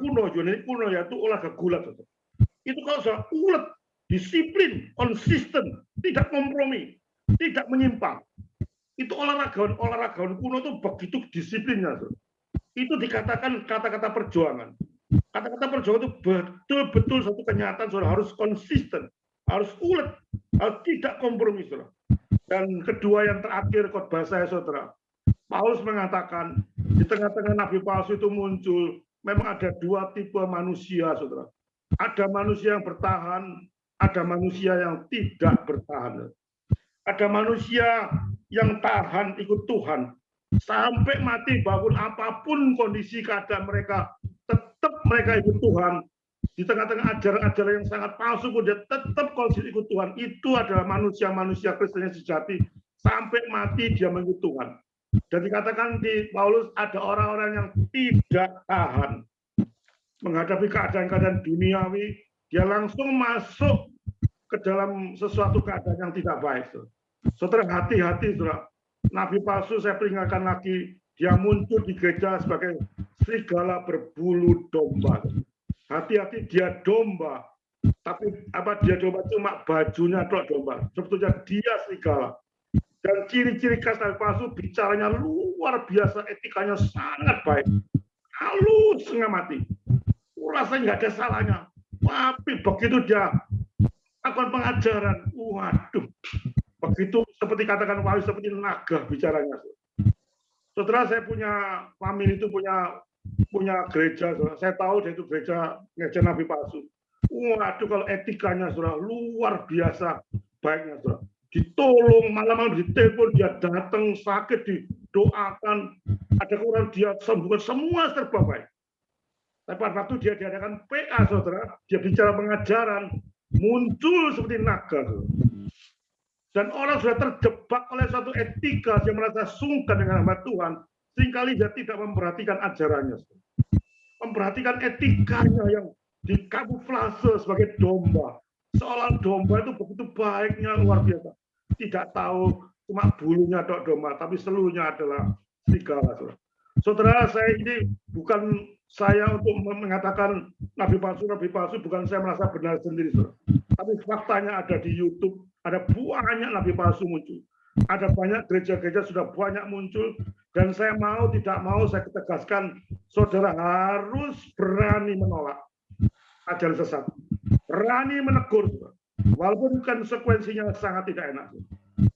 A: kuno, yaitu olahraga gulat. Itu kalau sudah ulet, disiplin, konsisten, tidak kompromi, tidak menyimpang. Itu olahragawan kuno itu begitu disiplinnya. Itu dikatakan kata-kata perjuangan. Kata-kata perjuangan itu betul-betul satu kenyataan, saudara, harus konsisten, harus ulet, harus tidak kompromi, saudara. Dan kedua yang terakhir khotbah saya, saudara, Paulus mengatakan di tengah-tengah nabi palsu itu muncul, memang ada 2 tipe manusia, saudara. Ada manusia yang bertahan, ada manusia yang tidak bertahan. Ada manusia yang tahan ikut Tuhan. Sampai mati bangun apapun kondisi keadaan mereka, tetap mereka ikut Tuhan. Di tengah-tengah ajaran-ajaran yang sangat palsu pun dia tetap konsisten ikut Tuhan. Itu adalah manusia-manusia Kristen yang sejati. Sampai mati dia mengikut Tuhan. Dan dikatakan di Paulus ada orang-orang yang tidak tahan menghadapi keadaan-keadaan duniawi, dia langsung masuk ke dalam sesuatu keadaan yang tidak baik. Saudara, hati-hati, saudara. Nabi palsu, saya peringatkan lagi, dia muncul di gereja sebagai serigala berbulu domba. Hati-hati, dia domba, tapi dia domba cuma bajunya tok domba. Sebetulnya dia serigala. Dan ciri-ciri khas nabi palsu, bicaranya luar biasa, etikanya sangat baik, halus setengah mati. Rasanya nggak ada salahnya, tapi begitu dia akan pengajaran, waduh, begitu seperti katakan Wahyu, seperti naga bicaranya. Saudara, saya punya family itu punya gereja, saudara. Saya tahu dia itu gereja nabi palsu. Waduh, kalau etikanya, saudara, luar biasa baiknya, saudara. Ditolong, malam-malam ditelepon, dia datang sakit, didoakan, ada kurang dia sembuhkan, semua serba baik. Tapi pada waktu dia diadakan PA, saudara, dia bicara pengajaran, muncul seperti naga. Dan orang sudah terjebak oleh suatu etika, dia merasa sungkan dengan hamba Tuhan, seringkali dia tidak memperhatikan ajarannya. Memperhatikan etikanya yang dikamuflase sebagai domba. Seolah domba itu begitu baiknya, luar biasa. Tidak tahu cuma bulunya tok domba, tapi seluruhnya adalah serigala. Saudara, saya ini bukan saya untuk mengatakan nabi palsu, bukan saya merasa benar sendiri, saudara. Tapi faktanya ada di YouTube, ada banyak nabi palsu muncul. Ada banyak gereja-gereja sudah banyak muncul, dan saya mau tidak mau saya tegaskan, saudara harus berani menolak ajaran sesat, berani menegur, saudara. Walaupun konsekuensinya sangat tidak enak.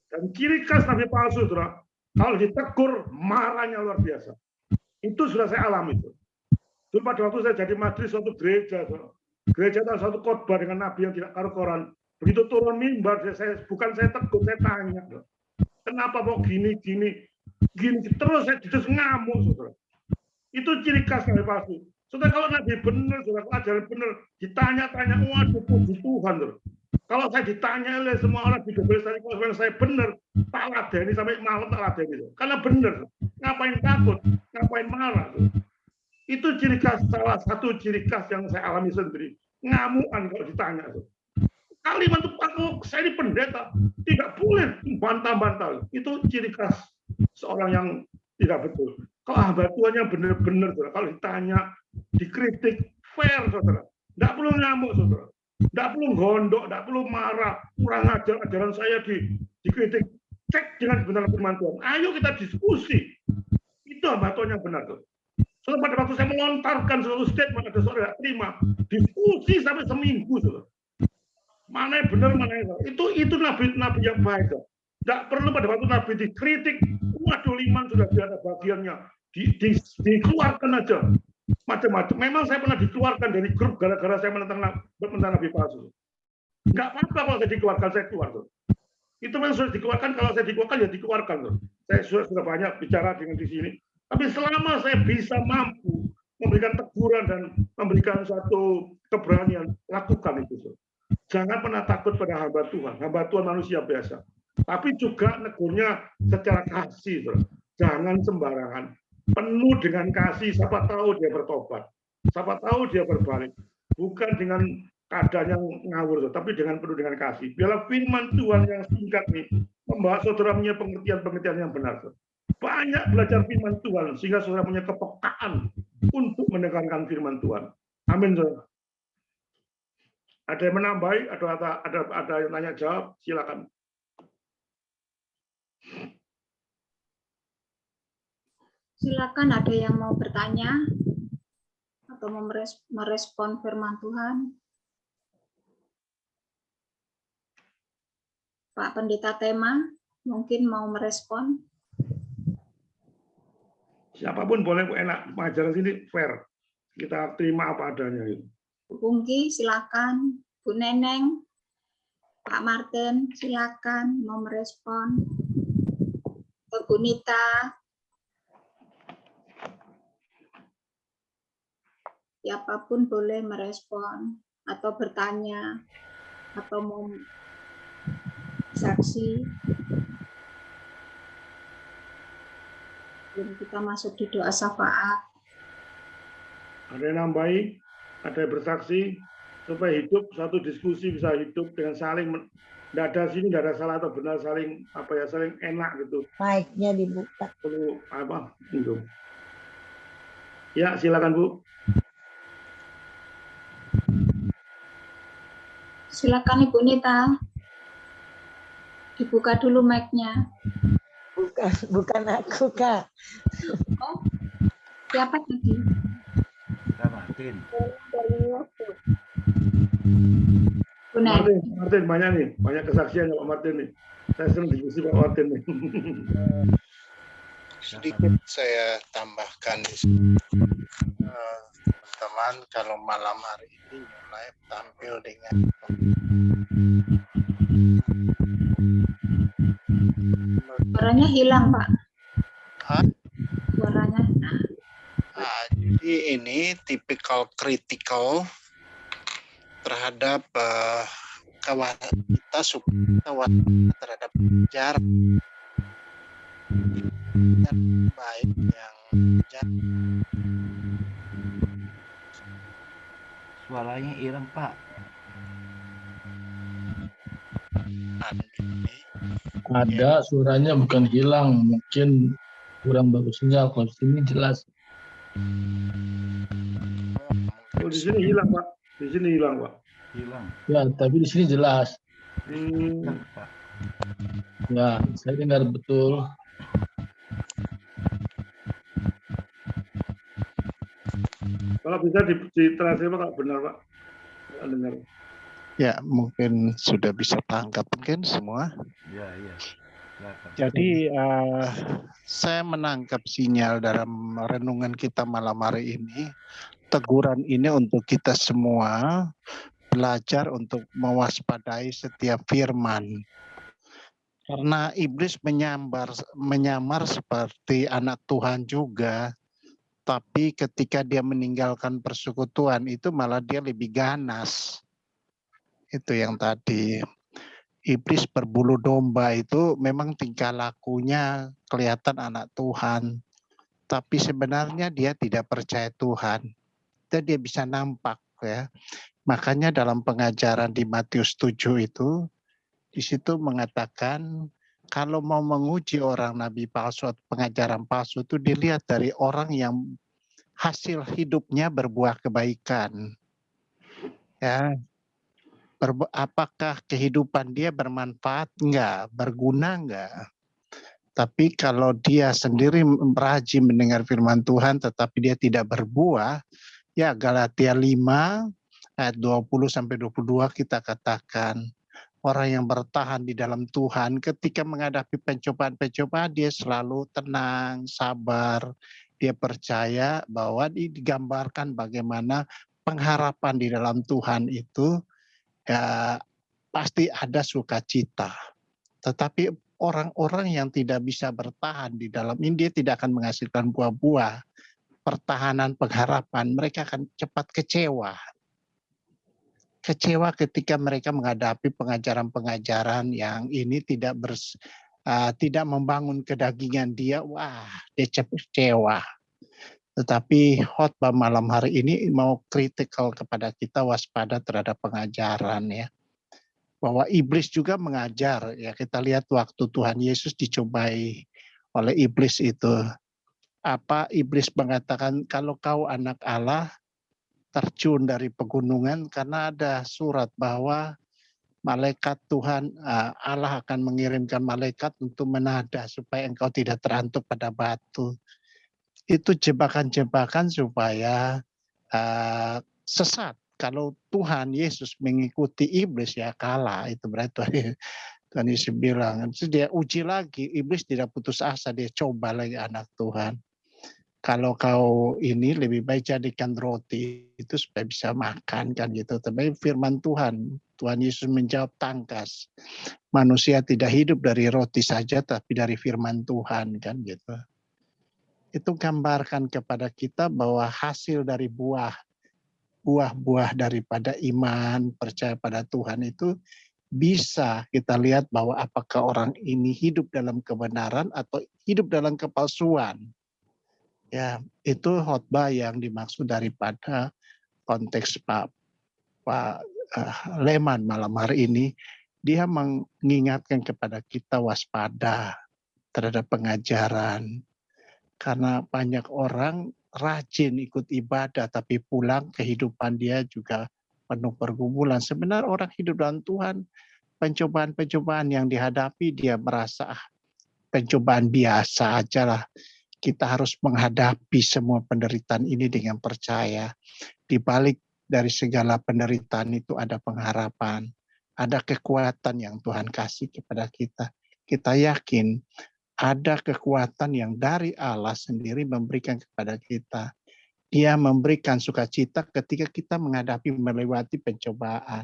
A: Dan ciri khas nabi palsu, saudara, kalau ditegur marahnya luar biasa. Itu sudah saya alami. Dulu pada waktu saya jadi majelis suatu gereja, gereja itu satu khotbah dengan nabi yang tidak karu-karuan. Begitu turun mimbar, bukan saya tegur, saya tanya, kenapa kok gini, terus saya terus ngamuk, saudara. Itu ciri khas nabi palsu. Saudara, kalau nabi benar, saudara, ajaran benar, ditanya-tanya, waduh, puji Tuhan, saudara. Kalau saya ditanya oleh semua orang di gereja, kalau saya benar, tak ladeni sampai malam tak ladeni, karena benar. Ngapain takut, ngapain marah, saudara. Itu ciri khas, salah satu ciri khas yang saya alami sendiri. ngamuan kalau ditanya. Kalimat itu, saya ini pendeta, tidak boleh bantah-bantah. Itu ciri khas seorang yang tidak betul. Kalau hamba Tuhan yang benar-benar, kalau ditanya, dikritik, fair, saudara. Tidak perlu ngamuk, saudara. Tidak perlu gondok, tidak perlu marah, kurang ajar, ajaran saya dikritik. Cek dengan benar firman Tuhan. Ayo kita diskusi. Itu hamba Tuhan yang benar. Soalnya pada waktu saya melontarkan suatu statement, ada saudara terima, diskusi sampai seminggu, saudara. Mana yang benar, mana yang salah. Itu nabi yang baik. Tidak perlu pada waktu nabi dikritik, waduh Liman sudah ada bagiannya, dikeluarkan aja macam-macam. Memang saya pernah dikeluarkan dari grup gara-gara saya menentang nabi palsu. Nggak apa-apa kalau saya dikeluarkan, saya keluar. Itu memang sudah dikeluarkan, kalau saya dikeluarkan ya dikeluarkan. Saya sudah banyak bicara dengan di sini. Tapi selama saya bisa mampu memberikan teguran dan memberikan satu keberanian, lakukan itu. Jangan pernah takut pada hamba Tuhan. Hamba Tuhan manusia biasa. Tapi juga negurnya secara kasih. Jangan sembarangan. Penuh dengan kasih. Siapa tahu dia bertobat. Siapa tahu dia berbalik. Bukan dengan keadaan yang ngawur. Tapi dengan penuh dengan kasih. Biarlah firman Tuhan yang singkat nih membawa saudara punya pengertian-pengertian yang benar. Banyak belajar firman Tuhan. Sehingga saudara punya kepekaan untuk mendengarkan firman Tuhan. Amin. Saudara. Ada yang menambahi atau ada yang nanya jawab, silakan.
B: Silakan, ada yang mau bertanya atau merespon firman Tuhan. Pak Pendeta Tema mungkin mau merespon.
A: Siapapun boleh, enak, pengajaran sini fair. Kita terima apa adanya itu.
B: Bu Pungki, silakan. Bu Neneng, Pak Martin, silakan mau merespon. Bu Nita, siapapun boleh merespon atau bertanya atau mau saksi. Sebelum kita masuk di doa syafaat.
A: Ada yang nambahi? Ada yang bersaksi supaya hidup satu diskusi bisa hidup dengan saling tidak ada sini, tidak ada salah atau benar, saling saling enak gitu.
C: Mic-nya dibuka.
A: Perlu apa gitu. Ya, silakan Bu.
B: Silakan Ibu Nita. Dibuka dulu mic-nya.
C: Bukan aku, Kak.
B: Oh, siapa tadi?
D: Kak Martin.
A: Martin banyak kesaksian Pak Martin nih. Saya sering diskusi Pak Martin nih.
E: Sedikit saya tambahkan di sini. Teman-teman, kalau malam hari ini mulai tampil dengan
B: Suaranya hilang, Pak.
E: Hah?
B: Suaranya.
E: Jadi ini tipikal kritikal terhadap kawan kita, terhadap jarak yang baik yang
D: Suaranya hilang, Pak.
F: Ada, suaranya bukan hilang, mungkin kurang bagus sinyal. Kalau di sini jelas.
A: Oh, di sini hilang Pak. Di sini hilang Pak.
D: Hilang.
F: Ya, tapi di sini jelas.
D: Pak.
F: Ya, saya dengar betul.
A: Kalau bisa ditranslate Pak, kalau benar Pak. Kalau dengar.
E: Ya, mungkin sudah bisa tangkap mungkin semua.
D: Ya. Silakan.
E: Jadi saya menangkap sinyal dalam renungan kita malam hari ini. Teguran ini untuk kita semua belajar untuk mewaspadai setiap firman. Karena iblis menyamar seperti anak Tuhan juga. Tapi ketika dia meninggalkan persekutuan itu malah dia lebih ganas. Itu yang tadi. Iblis berbulu domba itu memang tingkah lakunya kelihatan anak Tuhan. Tapi sebenarnya dia tidak percaya Tuhan. Dan dia bisa nampak ya. Makanya dalam pengajaran di Matius 7 itu, di situ mengatakan kalau mau menguji orang nabi palsu atau pengajaran palsu itu dilihat dari orang yang hasil hidupnya berbuah kebaikan. Ya, apakah kehidupan dia bermanfaat enggak, berguna enggak? Tapi kalau dia sendiri rajin mendengar firman Tuhan tetapi dia tidak berbuah, ya Galatia 5 ayat 20 sampai 22 kita katakan orang yang bertahan di dalam Tuhan ketika menghadapi pencobaan-pencobaan dia selalu tenang, sabar, dia percaya bahwa digambarkan bagaimana pengharapan di dalam Tuhan itu ya pasti ada sukacita. Tetapi orang-orang yang tidak bisa bertahan di dalam ini dia tidak akan menghasilkan buah-buah pertahanan pengharapan, mereka akan cepat kecewa. Kecewa ketika mereka menghadapi pengajaran-pengajaran yang ini tidak membangun kedagingan dia, wah dia kecewa. Tetapi khotbah malam hari ini mau kritikal kepada kita waspada terhadap pengajaran ya. Bahwa iblis juga mengajar ya, kita lihat waktu Tuhan Yesus dicobai oleh iblis itu. Apa iblis mengatakan kalau kau anak Allah terjun dari pegunungan karena ada surat bahwa malaikat Tuhan Allah akan mengirimkan malaikat untuk menada supaya engkau tidak terantuk pada batu. Itu jebakan-jebakan supaya sesat. Kalau Tuhan Yesus mengikuti iblis ya kalah, itu berarti Tuhan Yesus bilang. Terus dia uji lagi, iblis tidak putus asa, dia coba lagi anak Tuhan. Kalau kau ini lebih baik jadikan roti itu supaya bisa makan kan gitu. Tapi firman Tuhan Yesus menjawab tangkas. Manusia tidak hidup dari roti saja tapi dari firman Tuhan kan gitu. Itu gambarkan kepada kita bahwa hasil dari buah-buah daripada iman, percaya pada Tuhan itu bisa kita lihat bahwa apakah orang ini hidup dalam kebenaran atau hidup dalam kepalsuan. Ya, itu khotbah yang dimaksud daripada konteks Pak Leman malam hari ini. Dia mengingatkan kepada kita waspada terhadap pengajaran. Karena banyak orang rajin ikut ibadah, tapi pulang kehidupan dia juga penuh pergumulan. Sebenarnya orang hidup dalam Tuhan, pencobaan-pencobaan yang dihadapi dia merasa pencobaan biasa aja lah. Kita harus menghadapi semua penderitaan ini dengan percaya. Di balik dari segala penderitaan itu ada pengharapan. Ada kekuatan yang Tuhan kasih kepada kita. Kita yakin ada kekuatan yang dari Allah sendiri memberikan kepada kita. Dia memberikan sukacita ketika kita melewati pencobaan.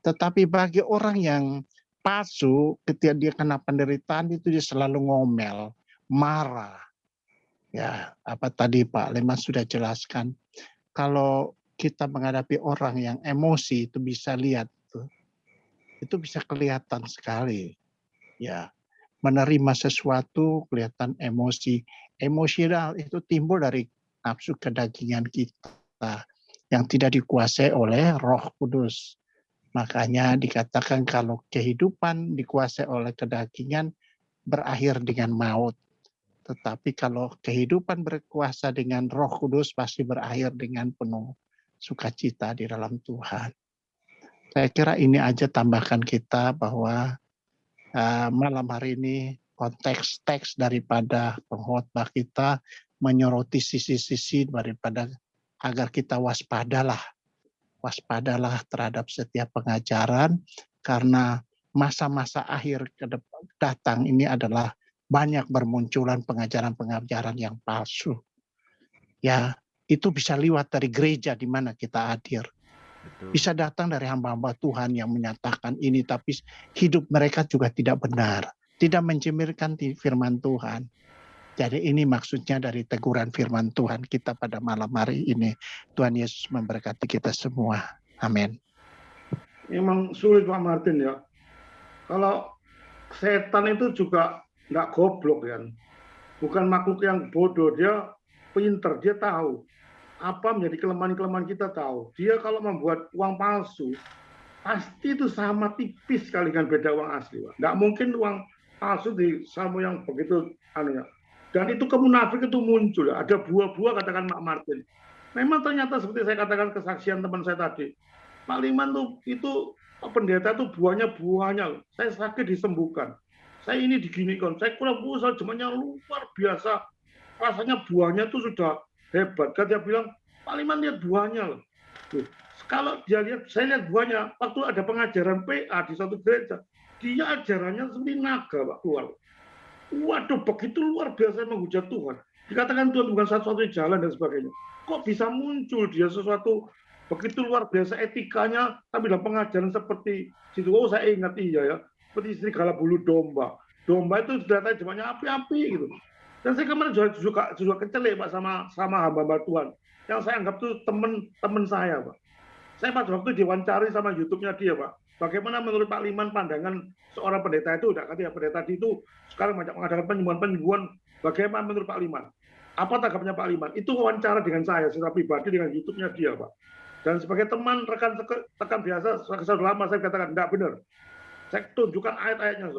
E: Tetapi bagi orang yang palsu, ketika dia kena penderitaan itu dia selalu ngomel, marah. Ya, apa tadi Pak Leman sudah jelaskan. Kalau kita menghadapi orang yang emosi itu bisa lihat tuh. Itu bisa kelihatan sekali. Ya, menerima sesuatu kelihatan emosi. Emosional itu timbul dari nafsu kedagingan kita yang tidak dikuasai oleh Roh Kudus. Makanya dikatakan kalau kehidupan dikuasai oleh kedagingan berakhir dengan maut. Tetapi kalau kehidupan berkuasa dengan Roh Kudus pasti berakhir dengan penuh sukacita di dalam Tuhan. Saya kira ini aja tambahkan kita bahwa malam hari ini konteks teks daripada pengkhotbah kita menyoroti sisi-sisi daripada agar kita waspadalah terhadap setiap pengajaran karena masa-masa akhir datang ini adalah banyak bermunculan pengajaran-pengajaran yang palsu. Ya, itu bisa lewat dari gereja di mana kita hadir.
D: Betul.
E: Bisa datang dari hamba-hamba Tuhan yang menyatakan ini, tapi hidup mereka juga tidak benar. Tidak mencemirkan firman Tuhan. Jadi ini maksudnya dari teguran firman Tuhan kita pada malam hari ini. Tuhan Yesus memberkati kita semua. Amin.
A: Memang sulit Pak Martin ya. Kalau setan itu juga nggak goblok kan. Bukan makhluk yang bodoh, dia pinter, dia tahu. apa menjadi kelemahan-kelemahan kita tahu. Dia kalau membuat uang palsu, pasti itu sama tipis sekali dengan beda uang asli, Pak. Nggak mungkin uang palsu di sama yang begitu anunya. Dan itu kemunafik itu muncul. Ada buah-buah, katakan Mak Martin. Memang ternyata seperti saya katakan kesaksian teman saya tadi, Pak Liman tuh itu pendeta tuh buahnya. Saya sakit disembuhkan. Saya ini diginikan. Saya kurang usaha jemaatnya luar biasa. Rasanya buahnya tuh sudah hebat. Kan dia bilang, Pak Liman lihat buahnya loh. Tuh. Kalau dia lihat, saya lihat buahnya. Waktu ada pengajaran PA di satu gereja, dia ajarannya seperti naga, Pak, keluar. Waduh, begitu luar biasa menghujat Tuhan. Dikatakan Tuhan bukan satu-satunya jalan dan sebagainya. Kok bisa muncul dia sesuatu begitu luar biasa etikanya, tapi dalam pengajaran seperti situ. Oh, saya ingat iya ya, seperti serigala bulu domba. Domba itu sudah tanya jemaatnya api-api gitu. Dan saya kemarin juga kecelek, Pak, sama hamba-hamba Tuhan yang saya anggap tuh teman saya, Pak. Saya pada waktu diwawancari sama YouTube-nya dia, Pak. Bagaimana menurut Pak Liman pandangan seorang pendeta itu? Udah katanya pendeta itu sekarang banyak mengadakan penyembuhan. Bagaimana menurut Pak Liman? Apa tanggapannya Pak Liman? Itu wawancara dengan saya secara pribadi dengan YouTube-nya dia, Pak. Dan sebagai teman rekan biasa, sudah lama saya katakan enggak benar. Saya tunjukkan ayat-ayatnya.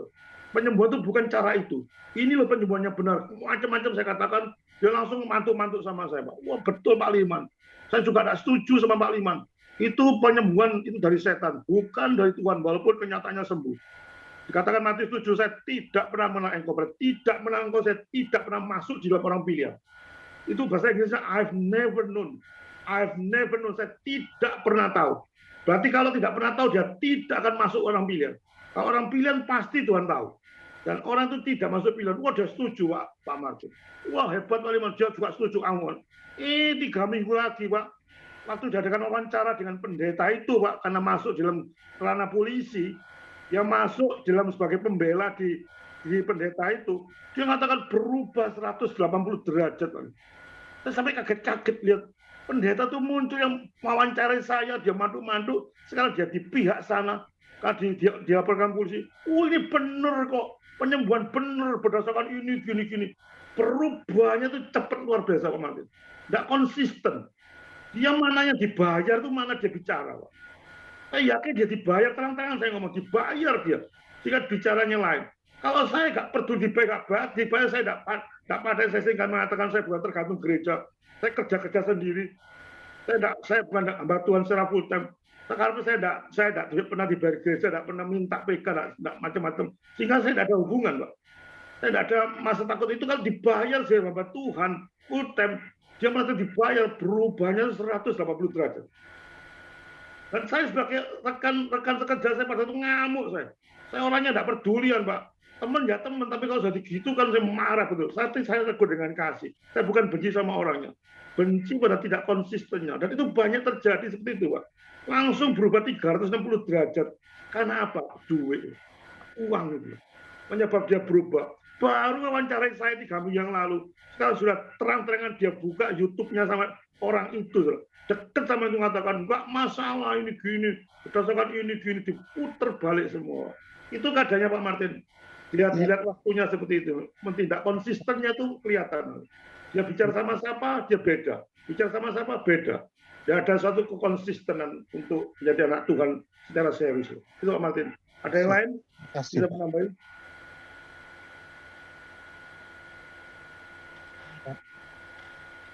A: Penyembuhan itu bukan cara itu. Ini loh penyembuhannya benar. Macam-macam saya katakan, dia langsung mantuk-mantuk sama saya, Pak. Wah, betul Pak Liman. Saya juga tidak setuju sama Pak Liman. Itu penyembuhan itu dari setan, bukan dari Tuhan, walaupun kenyataannya sembuh. Dikatakan Matius 7, saya tidak pernah menang engkau, tidak menang engkau, saya tidak pernah masuk di dalam orang pilihan. Itu bahasa Inggrisnya I've never known, saya tidak pernah tahu. Berarti kalau tidak pernah tahu, dia tidak akan masuk orang pilihan. Kalau orang pilihan pasti Tuhan tahu. Dan orang itu tidak masuk pilihan. Wah, dia setuju, Pak Martin. Wah, hebat Pak Liman, dia juga setuju. Ini 3 minggu lagi, Pak. Waktu diadakan wawancara dengan pendeta itu, Pak, karena masuk dalam ranah polisi, yang masuk dalam sebagai pembela di pendeta itu, dia mengatakan berubah 180 derajat. Pak. Saya sampai kaget-kaget lihat pendeta itu muncul yang mewawancarai saya, dia mantuk-mantuk, sekarang dia di pihak sana, dia program polisi. Ini benar kok, penyembuhan benar berdasarkan ini, gini. Perubahannya itu cepat luar biasa, Pak Martin. Tidak konsisten. Dia mana yang dibayar itu mana dia bicara, Pak. Saya yakin dia dibayar, terang-terangan saya ngomong dibayar dia. Jika bicaranya lain. Kalau saya nggak peduli dibayar saya nggak pada saya sehingga mengatakan saya bukan tergantung gereja. Saya kerja sendiri. Saya bukan hamba Tuhan secara full time. Sekarang saya tidak pernah dibayar gereja, tidak pernah minta PK, tidak macam-macam. Sehingga saya tidak ada hubungan, Pak. Saya tidak ada masa takut itu kalau dibayar saya hamba Tuhan full time. Dia merasa dibayar, berubahnya 180 derajat. Dan saya sebagai rekan sekerja saya pada itu ngamuk saya. Saya orangnya tidak pedulian, Pak. Teman ya teman, tapi kalau sudah digitu kan saya marah betul. Saya tegur dengan kasih. Saya bukan benci sama orangnya. Benci pada tidak konsistennya. Dan itu banyak terjadi seperti itu, Pak. Langsung berubah 360 derajat. Karena apa? Duit. Uang itu. Menyebab dia berubah. Baru wawancarai saya 3 minggu yang lalu. Sekarang sudah terang-terangan dia buka YouTube-nya sama orang itu. Deket sama itu mengatakan, enggak masalah ini gini. Berdasarkan ini gini. Diputer balik semua. Itu keadaannya Pak Martin. Lihat waktunya seperti itu. Tidak konsistennya itu kelihatan. Dia bicara sama siapa, dia beda. Bicara sama siapa, beda. Tidak ada suatu kekonsistenan untuk menjadi anak Tuhan secara serius. Itu Pak Martin. Ada yang lain? Bisa menambahin?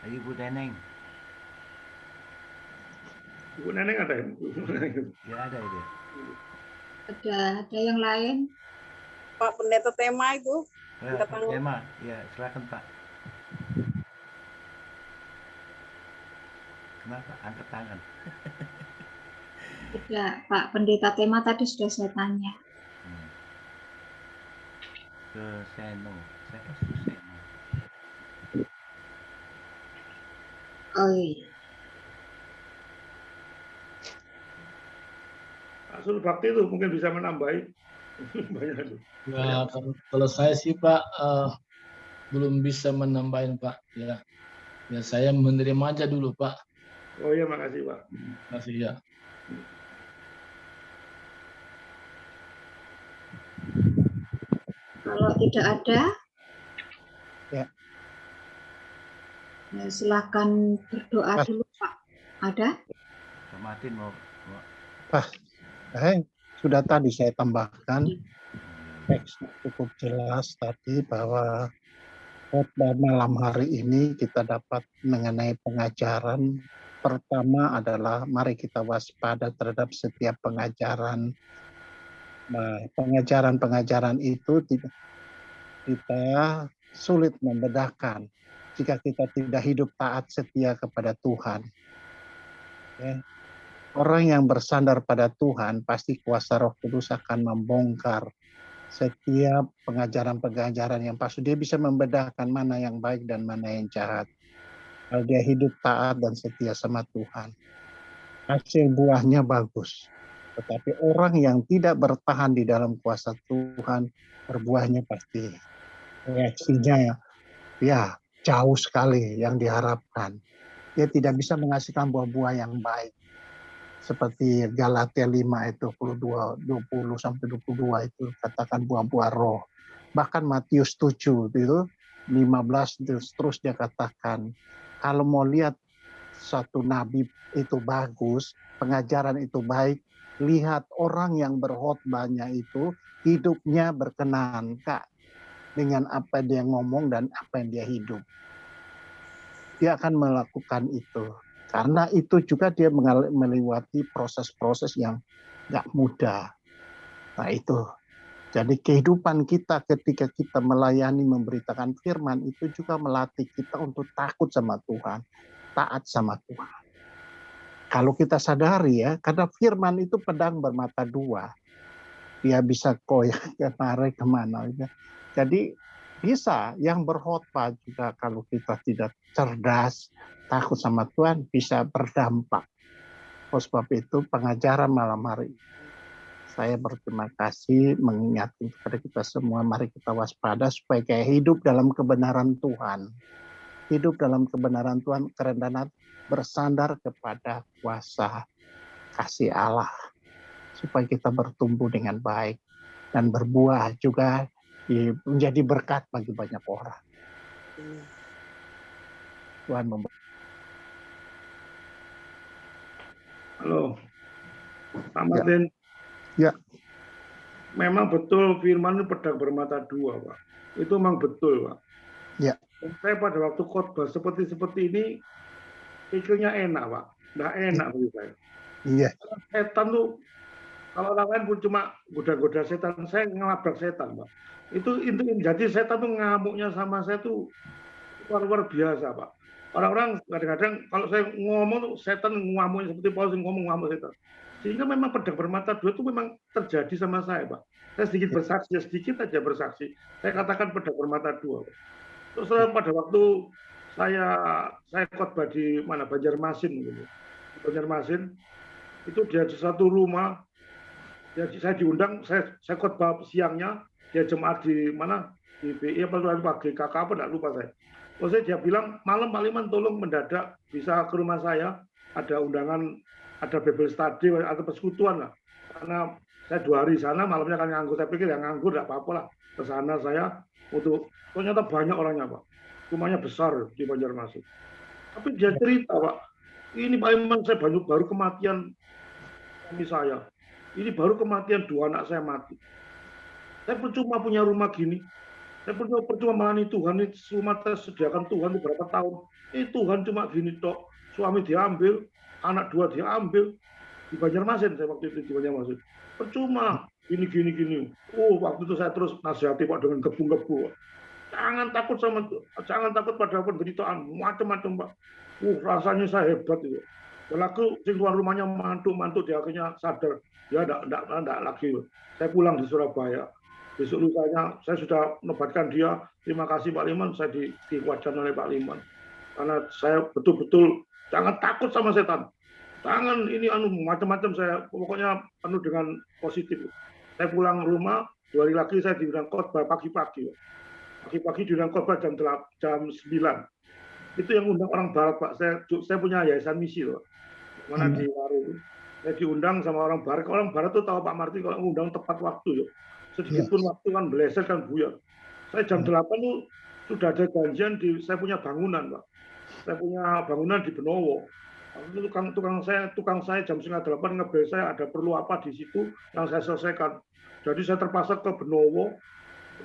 D: Ibu Neneng.
A: Ibu Neneng ada ya?
D: Ya ada itu.
B: Ada yang lain?
G: Pak Pendeta Tema itu.
D: Tema, ya silakan Pak. Kenapa? Angkat tangan.
B: Tidak, Pak Pendeta Tema tadi sudah saya tanya.
D: Ke Seno.
B: Oh iya.
A: Pak Sul Bakti itu mungkin bisa menambahi. Banyak itu.
F: Ya, kalau saya sih Pak belum bisa menambahin Pak. Ya, saya menerima aja dulu Pak.
A: Oh iya, makasih Pak.
F: Makasih ya.
B: Kalau tidak ada, Ya, silakan berdoa
E: Mas.
B: dulu, Pak. Ada?
D: Pak Martin mau
E: Sudah tadi saya tambahkan teks cukup jelas tadi bahwa khotbah malam hari ini kita dapat mengenai pengajaran. Pertama adalah mari kita waspada terhadap setiap pengajaran. Nah, pengajaran-pengajaran itu kita sulit membedakan jika kita tidak hidup taat setia kepada Tuhan. Ya. Orang yang bersandar pada Tuhan pasti kuasa Roh Kudus akan membongkar setiap pengajaran-pengajaran yang palsu. Dia bisa membedakan mana yang baik dan mana yang jahat. Kalau dia hidup taat dan setia sama Tuhan, hasil buahnya bagus. Tetapi orang yang tidak bertahan di dalam kuasa Tuhan, berbuahnya pasti reaksinya ya jauh sekali yang diharapkan. Dia tidak bisa menghasilkan buah-buah yang baik. Seperti Galatia 5 itu 20 sampai 22 itu katakan buah-buah roh. Bahkan Matius 7 itu 15 terus dia katakan kalau mau lihat satu nabi itu bagus, pengajaran itu baik, lihat orang yang berkhotbahnya itu hidupnya berkenan Kak dengan apa dia ngomong dan apa yang dia hidup. Dia akan melakukan itu. Karena itu juga dia melewati proses-proses yang gak mudah. Nah itu. Jadi kehidupan kita ketika kita melayani, memberitakan firman, itu juga melatih kita untuk takut sama Tuhan. Taat sama Tuhan. Kalau kita sadari ya, karena firman itu pedang bermata dua. Dia bisa koyak kemana. Jadi bisa yang berkhotbah juga kalau kita tidak cerdas, takut sama Tuhan bisa berdampak. Oleh sebab itu pengajaran malam hari saya berterima kasih mengingatkan kepada kita semua, mari kita waspada supaya kayak hidup dalam kebenaran Tuhan. Hidup dalam kebenaran Tuhan kerendahan bersandar kepada kuasa kasih Allah. Supaya kita bertumbuh dengan baik dan berbuah juga menjadi berkat bagi banyak orang. Tuhan memberkati.
A: Halo, Pak Martin.
E: Ya.
A: Memang betul firman itu pedang bermata dua, Pak. Itu memang betul, Pak.
E: Ya.
A: Saya pada waktu khotbah seperti ini, pikirnya enak, Pak. Nggak enak bagi saya.
E: Iya.
A: Setan tuh, kalau orang lain pun cuma goda-goda setan, saya ngelabrak setan, Pak. Itu jadi setan tuh ngamuknya sama saya tuh luar biasa, Pak. Orang-orang kadang-kadang kalau saya ngomong tuh setan ngamuknya seperti Paulus ngomong ngamuk setan. Sehingga memang pedang bermata dua itu memang terjadi sama saya, Pak. Saya sedikit bersaksi, sedikit aja bersaksi. Saya katakan pedang bermata dua, Pak. Terus pada waktu saya khotbah di mana Banjarmasin gitu. Banjarmasin itu dia di satu rumah. Saya diundang, saya khotbah siangnya, dia jemaat di mana di BI apa GKK apa enggak lupa saya. Terus dia bilang, malam Pak Liman tolong mendadak bisa ke rumah saya, ada undangan, ada Bible study atau persekutuan lah. Karena saya 2 hari sana, malamnya kan nganggur. Saya pikir yang nganggur enggak apa-apa lah. Ke sana saya untuk, ternyata banyak orangnya Pak. Rumahnya besar di Banjarmasin. Tapi dia cerita Pak, ini Pak Liman saya baru kematian suami saya. Ini baru kematian 2 anak saya mati. Saya percuma punya rumah gini. Saya percuma melayani Tuhan, ini rumah tersediakan Tuhan itu berapa tahun. Ini Tuhan cuma gini tok. Suami diambil, anak 2 diambil. Di Banjarmasin, saya waktu itu di Banjarmasin. Percuma, gini. Waktu itu saya terus nasihati Pak dengan kebu-kebu. Jangan takut pada penderitaan, macam-macam Pak. Rasanya saya hebat itu. Lalu sing tuan rumahnya mantu dia akhirnya sadar, ya enggak lagi. Saya pulang di Surabaya. Besok lusanya saya sudah menobatkan dia. Terima kasih Pak Liman, saya dikuatkan oleh Pak Liman. Karena saya betul-betul jangan takut sama setan. Jangan ini macam-macam saya pokoknya penuh dengan positif. Saya pulang rumah, 2 hari lagi saya diundang khotbah pagi-pagi. Pagi-pagi diundang khotbah jam 9. Itu yang undang orang barat Pak. Saya punya yayasan misi loh. Mana di Waru. Saya diundang sama orang barat. Orang barat tuh tahu Pak Martin kalau ngundang tepat waktu yuk. Sedikit pun waktu kan beleset kan buyar. Saya jam 8 tuh sudah ada janjian saya punya bangunan Pak. Saya punya bangunan di Benowo. Itu tukang saya jam 7:30 ngebel saya ada perlu apa di situ yang saya selesaikan. Jadi saya terpaksa ke Benowo.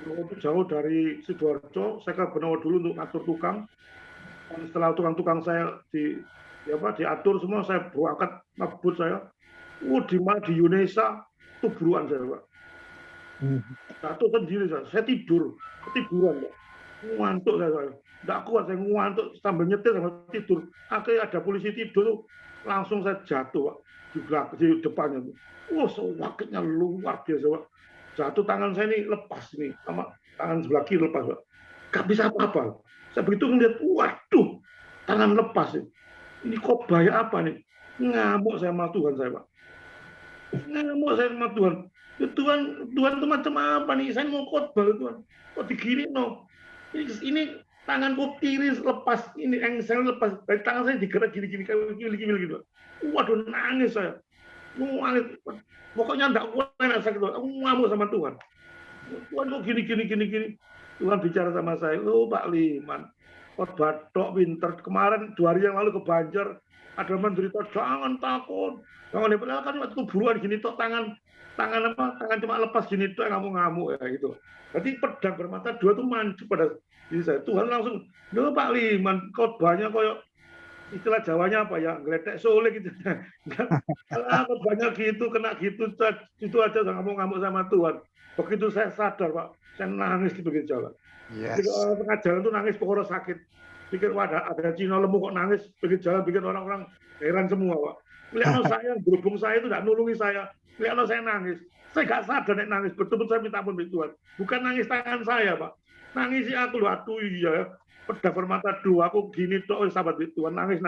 A: Benowo itu jauh dari Sidoarjo. Saya ke Benowo dulu untuk ngatur tukang. Dan setelah tukang-tukang saya diatur semua, saya berangkat ngebut saya. Di Yunesa itu buruan saya, Pak. Jatuh sendiri saya tidur, ketiduran, Pak. Ngantuk saya. Nggak kuat, saya ngantuk sambil nyetir sambil tidur. Akhirnya ada polisi tidur, langsung saya jatuh, Pak, di depannya. Sakitnya luar biasa, Pak. Jatuh, tangan saya ini lepas nih, sama tangan sebelah kiri lepas, Pak. Nggak bisa apa-apa. Saya begitu ngeliat, waduh, tangan lepas nih. Ini kok bahaya apa nih? Ngamuk saya sama Tuhan saya, Pak. Ngamuk saya sama Tuhan. Tuhan itu macam apa nih? Saya mau khotbah, Tuhan. Kok digini, no? Ini tanganku kiri lepas, ini engsel lepas, dari tangan saya digerak gini-gini gitu. Waduh, nangis saya. Nangis. Pokoknya enggak kuat sakit. Aku ngamuk sama Tuhan. Tuhan kok gini. Tuhan bicara sama saya, Pak Liman, khotbah tok pinter. Kemarin 2 hari yang lalu ke Banjar, ada menderita, jangan takut. Jangan padahal kan waktu buruan gini tok, tangan cuma lepas gini tok, ngamuk-ngamuk ya gitu. Jadi pedang bermata 2 itu mancung pada diri saya. Tuhan langsung, Pak Liman, khotbahnya koyok istilah Jawanya apa ya, ngeletek soleh gitu. Khotbahnya gitu, kena gitu, itu aja ngamuk-ngamuk sama Tuhan. Begitu saya sadar, Pak, saya nangis di pinggir jalan. Yes. Orang tengah jalan itu nangis pokoknya sakit. Pikir ada Cina lemu kok nangis pinggir jalan, bikin orang-orang heran semua, Pak. Lihat saya, berhubung saya itu tidak nulungi saya. Lihat saya nangis. Saya nggak sadar nangis, betul-betul saya minta ampun Tuhan. Bukan nangis tangan saya, Pak. Nangis aku loh, aduh iya. Pedang bermata 2, aku gini tok, sahabat Tuhan, nangis.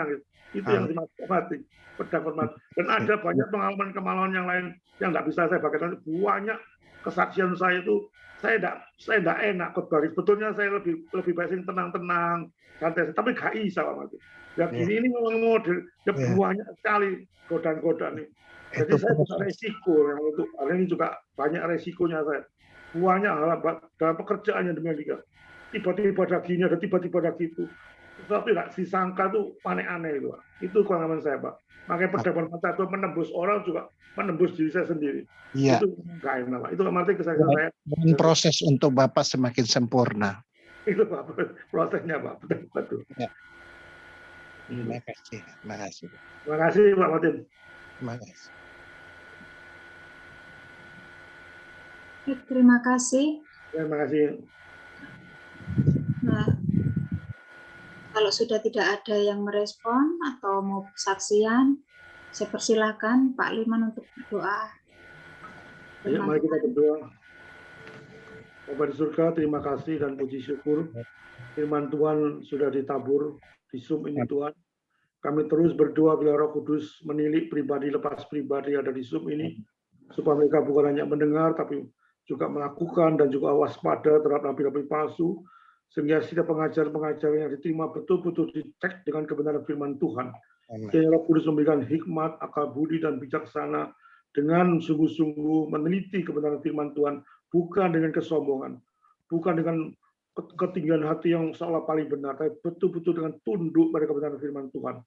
A: Itu yang dimaksud mati, pedang bermata. Dan ada banyak pengalaman yang lain yang nggak bisa saya bagikan. Banyak kesaksian saya itu, saya tidak enak khotbah. Sebetulnya saya lebih baik sing tenang-tenang, santai. Tapi nggak bisa, Pak Mati. Ya gini ini memang model, ya banyak sekali godaan-godaan ini. Jadi saya punya resiko yang untuk hal ini juga banyak resikonya saya. Banyak hal dalam pekerjaannya demikian. Tiba-tiba ada gini, ada tiba-tiba ada gitu. Tapi nggak disangka tuh aneh-aneh itu, Pak. Itu pengalaman saya, Pak. Makanya pedang bermata itu menembus orang juga menembus diri saya sendiri. Iya. Itu nggak enak, Pak. Itu arti kesaksian saya.
E: Dan proses untuk Bapak semakin sempurna.
A: Itu Pak, prosesnya, Pak. Betul. Ya.
E: Terima kasih.
A: Terima kasih, Pak Martin.
E: Terima kasih.
B: Terima kasih.
A: Terima kasih.
B: Nah, kalau sudah tidak ada yang merespon atau mau kesaksian, saya persilakan Pak Liman untuk berdoa.
A: Ya, mari kita berdoa. Bapa di surga, terima kasih dan puji syukur. Firman Tuhan sudah ditabur di Zoom ini, Tuhan. Kami terus berdoa bila Roh Kudus menilik pribadi lepas pribadi yang ada di Zoom ini, supaya mereka bukan hanya mendengar, tapi juga melakukan dan juga waspada terhadap nabi-nabi palsu, sehingga setiap pengajaran yang diterima betul-betul dicek dengan kebenaran firman Tuhan. Kiranya Roh Kudus memberikan hikmat, akal budi, dan bijaksana dengan sungguh-sungguh meneliti kebenaran firman Tuhan, bukan dengan kesombongan, bukan dengan ketinggian hati yang seolah paling benar, tapi betul-betul dengan tunduk pada kebenaran firman Tuhan.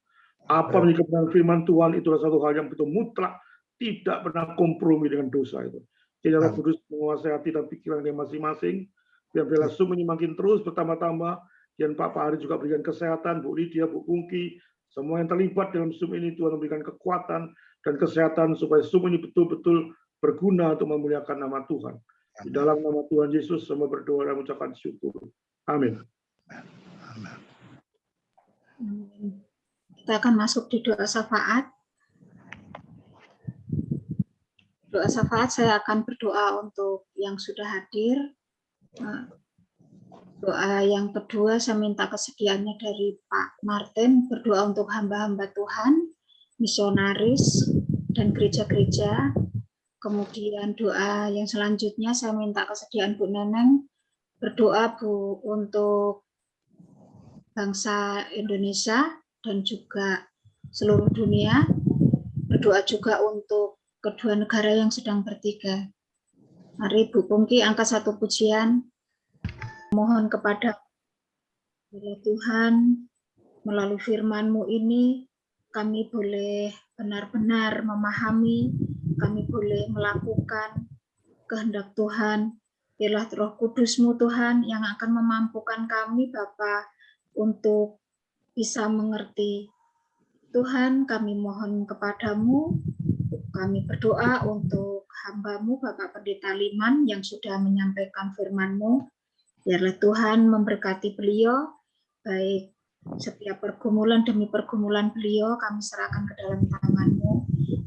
A: Apa menjadi kebenaran firman Tuhan, itulah satu hal yang betul mutlak, tidak pernah kompromi dengan dosa itu. Kiranya Roh Kudus menguasai hati dan pikiran dia masing-masing, biar bela Zoom ini makin terus bertambah-tambah, dan Pak Hari juga berikan kesehatan, Bu Lydia, Bu Pungki, semua yang terlibat dalam Zoom ini, Tuhan memberikan kekuatan dan kesehatan, supaya Zoom ini betul-betul berguna untuk memuliakan nama Tuhan. Di dalam nama Tuhan Yesus, semua berdoa dan mengucapkan syukur. Amin.
B: Kita akan masuk di doa syafaat. Doa syafaat saya akan berdoa untuk yang sudah hadir. Doa yang kedua saya minta kesediaannya dari Pak Martin, berdoa untuk hamba-hamba Tuhan, misionaris, dan gereja-gereja. Kemudian doa yang selanjutnya saya minta kesediaan Bu Neneng, berdoa Bu untuk bangsa Indonesia dan juga seluruh dunia. Berdoa juga untuk kedua negara yang sedang bertiga. Mari Bu Pungki angkat 1 pujian. Mohon kepada Tuhan Melalui firman-Mu ini, kami boleh benar-benar memahami, kami boleh melakukan kehendak Tuhan. Biarlah Roh Kudus-Mu Tuhan yang akan memampukan kami Bapa untuk bisa mengerti. Tuhan, kami mohon kepadamu, kami berdoa untuk hamba-Mu Bapak Pendeta Liman yang sudah menyampaikan firman-Mu. Biarlah Tuhan memberkati beliau, baik setiap pergumulan demi pergumulan beliau kami serahkan ke dalam tangan-Mu,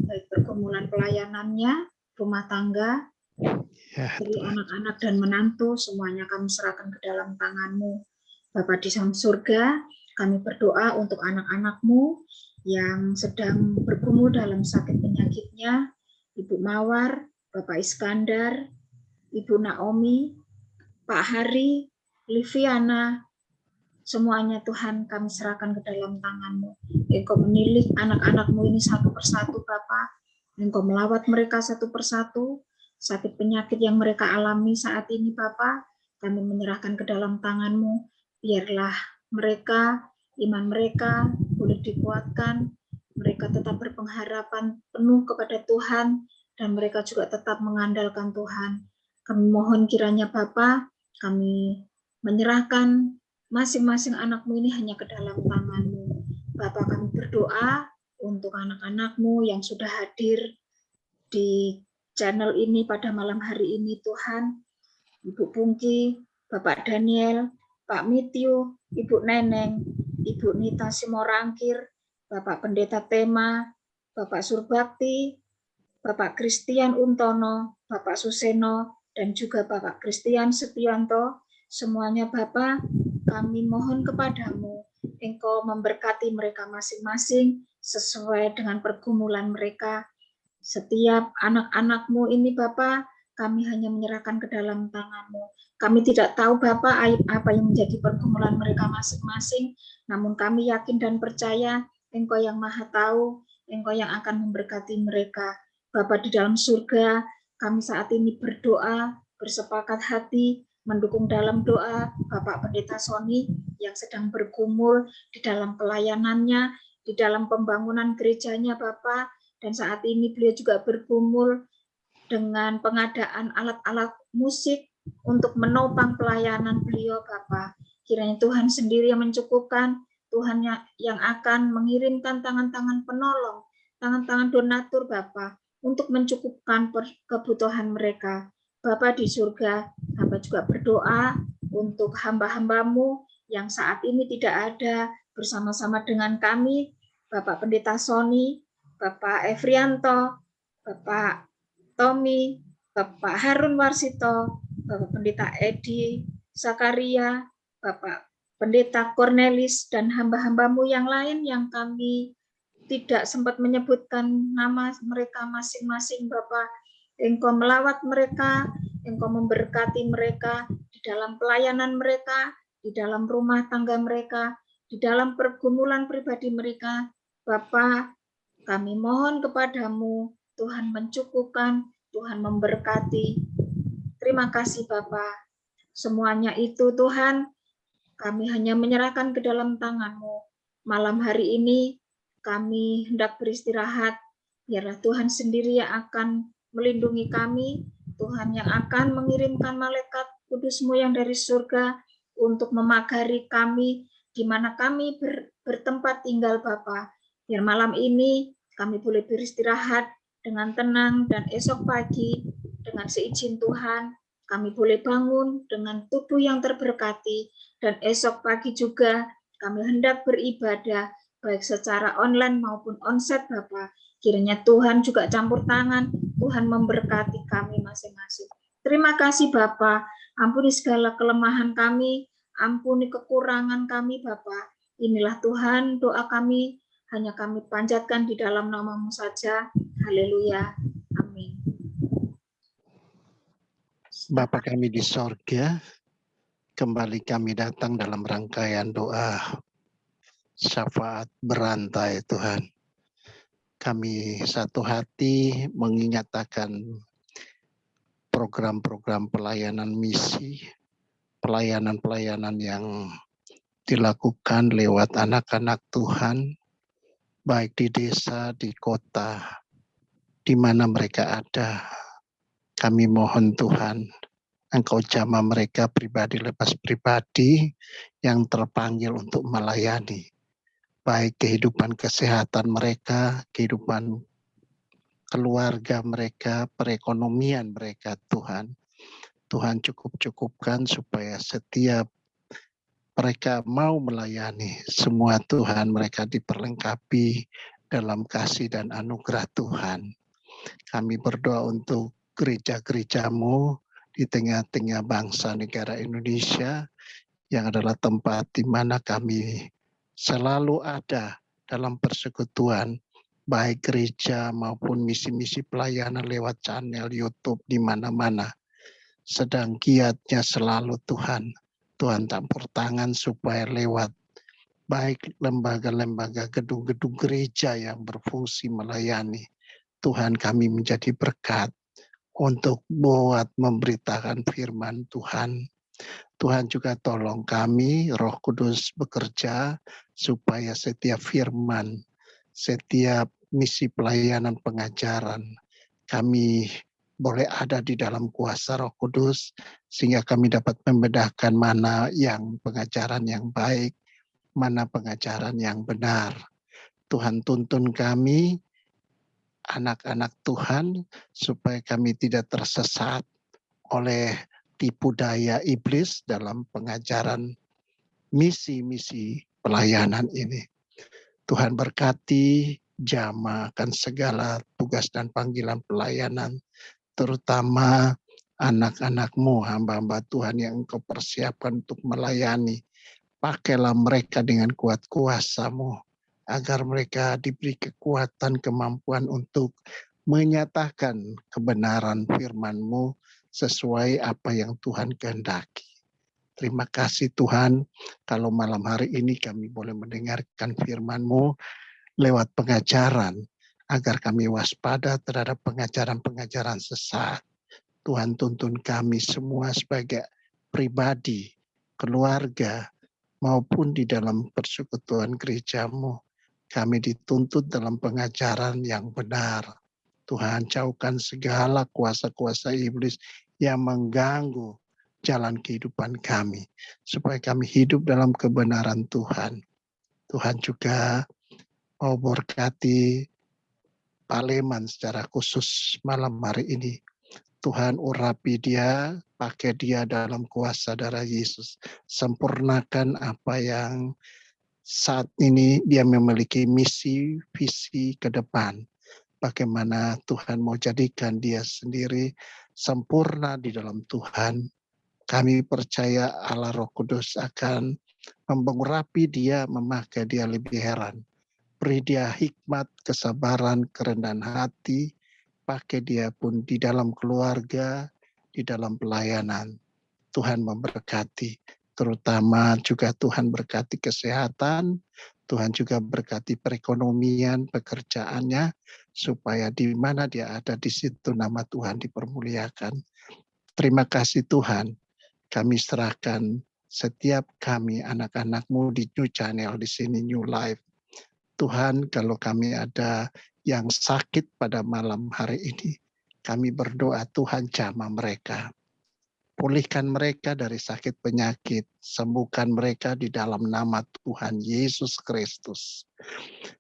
B: baik pergumulan pelayanannya, rumah tangga, dari anak-anak dan menantu, semuanya kami serahkan ke dalam tangan-Mu. Bapa di dalam surga, kami berdoa untuk anak-anak-Mu yang sedang bergumul dalam sakit penyakitnya, Ibu Mawar, Bapak Iskandar, Ibu Naomi, Pak Hari, Liviana, semuanya Tuhan kami serahkan ke dalam tangan-Mu. Engkau menilik anak-anak-Mu ini satu persatu Bapa, Engkau melawat mereka satu persatu, sakit penyakit yang mereka alami saat ini Bapa, kami menyerahkan ke dalam tangan-Mu. Biarlah mereka, iman mereka boleh dikuatkan, mereka tetap berpengharapan penuh kepada Tuhan, dan mereka juga tetap mengandalkan Tuhan. Kami mohon kiranya Bapa, kami menyerahkan masing-masing anak-Mu ini hanya ke dalam tangan-Mu. Bapa, kami berdoa untuk anak-anak-Mu yang sudah hadir di channel ini pada malam hari ini Tuhan, Ibu Pungki, Bapak Daniel, Pak Mityu, Ibu Neneng, Ibu Nita Simorangkir, Bapak Pendeta Tema, Bapak Surbakti, Bapak Christian Untono, Bapak Suseno, dan juga Bapak Christian Setianto, semuanya Bapak, kami mohon kepadamu, Engkau memberkati mereka masing-masing sesuai dengan pergumulan mereka. Setiap anak-anak-Mu ini Bapa, kami hanya menyerahkan ke dalam tangan-Mu. Kami tidak tahu Bapa apa yang menjadi pergumulan mereka masing-masing, namun kami yakin dan percaya Engkau yang Maha Tahu, Engkau yang akan memberkati mereka. Bapa di dalam surga, kami saat ini berdoa, bersepakat hati, mendukung dalam doa Bapak Pendeta Sony yang sedang bergumul di dalam pelayanannya, di dalam pembangunan gerejanya Bapak, dan saat ini beliau juga bergumul dengan pengadaan alat-alat musik untuk menopang pelayanan beliau Bapak. Kiranya Tuhan sendiri yang mencukupkan, Tuhan yang akan mengirimkan tangan-tangan penolong, tangan-tangan donatur Bapak untuk mencukupkan kebutuhan mereka. Bapak di surga, hamba juga berdoa untuk hamba-hamba-Mu yang saat ini tidak ada bersama-sama dengan kami, Bapak Pendeta Sony, Bapak Efrianto, Bapak Tommy, Bapak Harun Warsito, Bapak Pendeta Edi Zakaria, Bapak Pendeta Cornelis, dan hamba-hamba-Mu yang lain yang kami tidak sempat menyebutkan nama mereka masing-masing Bapak. Engkau melawat mereka, Engkau memberkati mereka di dalam pelayanan mereka, di dalam rumah tangga mereka, di dalam pergumulan pribadi mereka. Bapak, kami mohon kepadamu, Tuhan mencukupkan, Tuhan memberkati. Terima kasih Bapak. Semuanya itu Tuhan, kami hanya menyerahkan ke dalam tangan-Mu. Malam hari ini kami hendak beristirahat, biarlah Tuhan sendiri yang akan melindungi kami, Tuhan yang akan mengirimkan malaikat kudus-Mu yang dari surga untuk memagari kami, di mana kami bertempat tinggal Bapa. Biar malam ini kami boleh beristirahat dengan tenang, dan esok pagi dengan seizin Tuhan kami boleh bangun dengan tubuh yang terberkati, dan esok pagi juga kami hendak beribadah baik secara online maupun onsite Bapak. Kiranya Tuhan juga campur tangan, Tuhan memberkati kami masing-masing. Terima kasih Bapak, ampuni segala kelemahan kami, ampuni kekurangan kami Bapak. Inilah Tuhan doa kami, hanya kami panjatkan di dalam nama-Mu saja. Haleluya. Amin.
E: Bapa kami di sorga, kembali kami datang dalam rangkaian doa syafaat berantai Tuhan. Kami satu hati mengingatkan program-program pelayanan misi, pelayanan-pelayanan yang dilakukan lewat anak-anak Tuhan, baik di desa, di kota, di mana mereka ada. Kami mohon Tuhan, Engkau jamah mereka pribadi lepas pribadi yang terpanggil untuk melayani, baik kehidupan kesehatan mereka, kehidupan keluarga mereka, perekonomian mereka, Tuhan. Tuhan cukup-cukupkan supaya setiap mereka mau melayani, semua Tuhan mereka diperlengkapi dalam kasih dan anugerah Tuhan. Kami berdoa untuk gereja-gereja-Mu di tengah-tengah bangsa negara Indonesia yang adalah tempat di mana kami selalu ada dalam persekutuan, baik gereja maupun misi-misi pelayanan lewat channel YouTube di mana-mana. Sedang giatnya selalu Tuhan campur tangan supaya lewat baik lembaga-lembaga gedung-gedung gereja yang berfungsi melayani. Tuhan kami menjadi berkat untuk buat memberitakan firman Tuhan. Tuhan juga tolong kami, Roh Kudus bekerja supaya setiap firman, setiap misi pelayanan pengajaran, kami boleh ada di dalam kuasa Roh Kudus, sehingga kami dapat membedakan mana yang pengajaran yang baik, mana pengajaran yang benar. Tuhan tuntun kami, anak-anak Tuhan, supaya kami tidak tersesat oleh tipu daya iblis dalam pengajaran misi-misi pelayanan ini. Tuhan berkati, jamahkan segala tugas dan panggilan pelayanan, terutama anak-anak-Mu, hamba-hamba Tuhan yang Engkau persiapkan untuk melayani. Pakailah mereka dengan kuat kuasa-Mu, agar mereka diberi kekuatan, kemampuan untuk menyatakan kebenaran firman-Mu sesuai apa yang Tuhan kehendaki. Terima kasih Tuhan, kalau malam hari ini kami boleh mendengarkan firman-Mu lewat pengajaran, agar kami waspada terhadap pengajaran-pengajaran sesat. Tuhan tuntun kami semua sebagai pribadi, keluarga, maupun di dalam persekutuan gereja-Mu. Kami dituntut dalam pengajaran yang benar. Tuhan jauhkan segala kuasa-kuasa iblis yang mengganggu jalan kehidupan kami, supaya kami hidup dalam kebenaran Tuhan. Tuhan juga mau berkati Pak Leman secara khusus malam hari ini. Tuhan urapi dia, pakai dia dalam kuasa darah Yesus. Sempurnakan apa yang saat ini dia memiliki misi, visi ke depan. Bagaimana Tuhan mau jadikan dia sendiri sempurna di dalam Tuhan. Kami percaya Allah Roh Kudus akan mengurapi dia, memakai dia lebih heran. Beri dia hikmat, kesabaran, kerendahan hati, pakai dia pun di dalam keluarga, di dalam pelayanan. Tuhan memberkati, terutama juga Tuhan berkati kesehatan, Tuhan juga berkati perekonomian, pekerjaannya, supaya di mana dia ada di situ nama Tuhan dipermuliakan. Terima kasih Tuhan, kami serahkan setiap kami anak-anak-Mu di New Channel di sini, New Life. Tuhan, kalau kami ada yang sakit pada malam hari ini, kami berdoa Tuhan jamah mereka. Pulihkan mereka dari sakit penyakit, sembuhkan mereka di dalam nama Tuhan Yesus Kristus.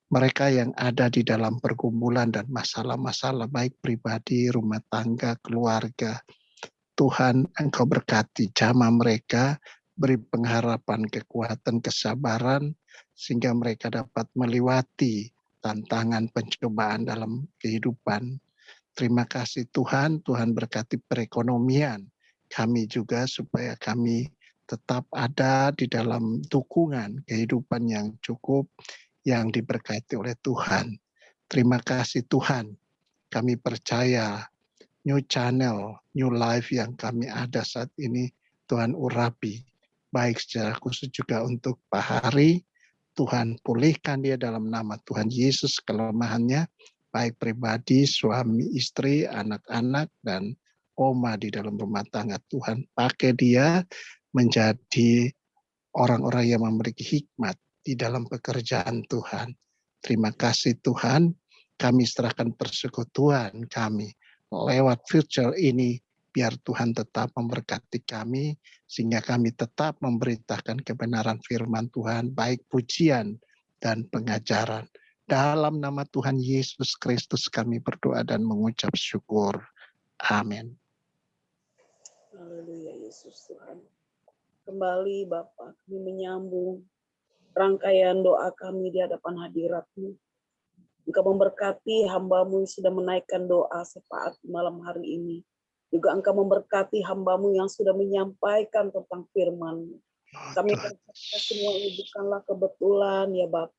E: Mereka yang ada di dalam pergumulan dan masalah-masalah baik pribadi, rumah tangga, keluarga, Tuhan Engkau berkati, jamah mereka, beri pengharapan, kekuatan, kesabaran, sehingga mereka dapat melewati tantangan pencobaan dalam kehidupan. Terima kasih Tuhan, Tuhan berkati perekonomian kami juga supaya kami tetap ada di dalam dukungan kehidupan yang cukup, yang diberkati oleh Tuhan. Terima kasih Tuhan, kami percaya New Channel, New Life yang kami ada saat ini, Tuhan urapi. Baik secara khusus juga untuk Pak Hari, Tuhan pulihkan dia dalam nama Tuhan Yesus kelemahannya, baik pribadi, suami, istri, anak-anak, dan oma di dalam rumah tangga. Tuhan pakai dia menjadi orang-orang yang memiliki hikmat di dalam pekerjaan Tuhan. Terima kasih Tuhan, kami serahkan persekutuan kami lewat virtual ini, biar Tuhan tetap memberkati kami, sehingga kami tetap memberitakan kebenaran firman Tuhan, baik pujian dan pengajaran. Dalam nama Tuhan Yesus Kristus kami berdoa dan mengucap syukur. Amin.
G: Haleluya Yesus Tuhan. Kembali Bapa, kami menyambung rangkaian doa kami di hadapan hadirat-Mu. Engkau memberkati hamba-Mu yang sudah menaikkan doa sepaat di malam hari ini. Juga Engkau memberkati hamba-Mu yang sudah menyampaikan tentang firman-Mu. Kami percaya semua ini bukanlah kebetulan ya Bapa.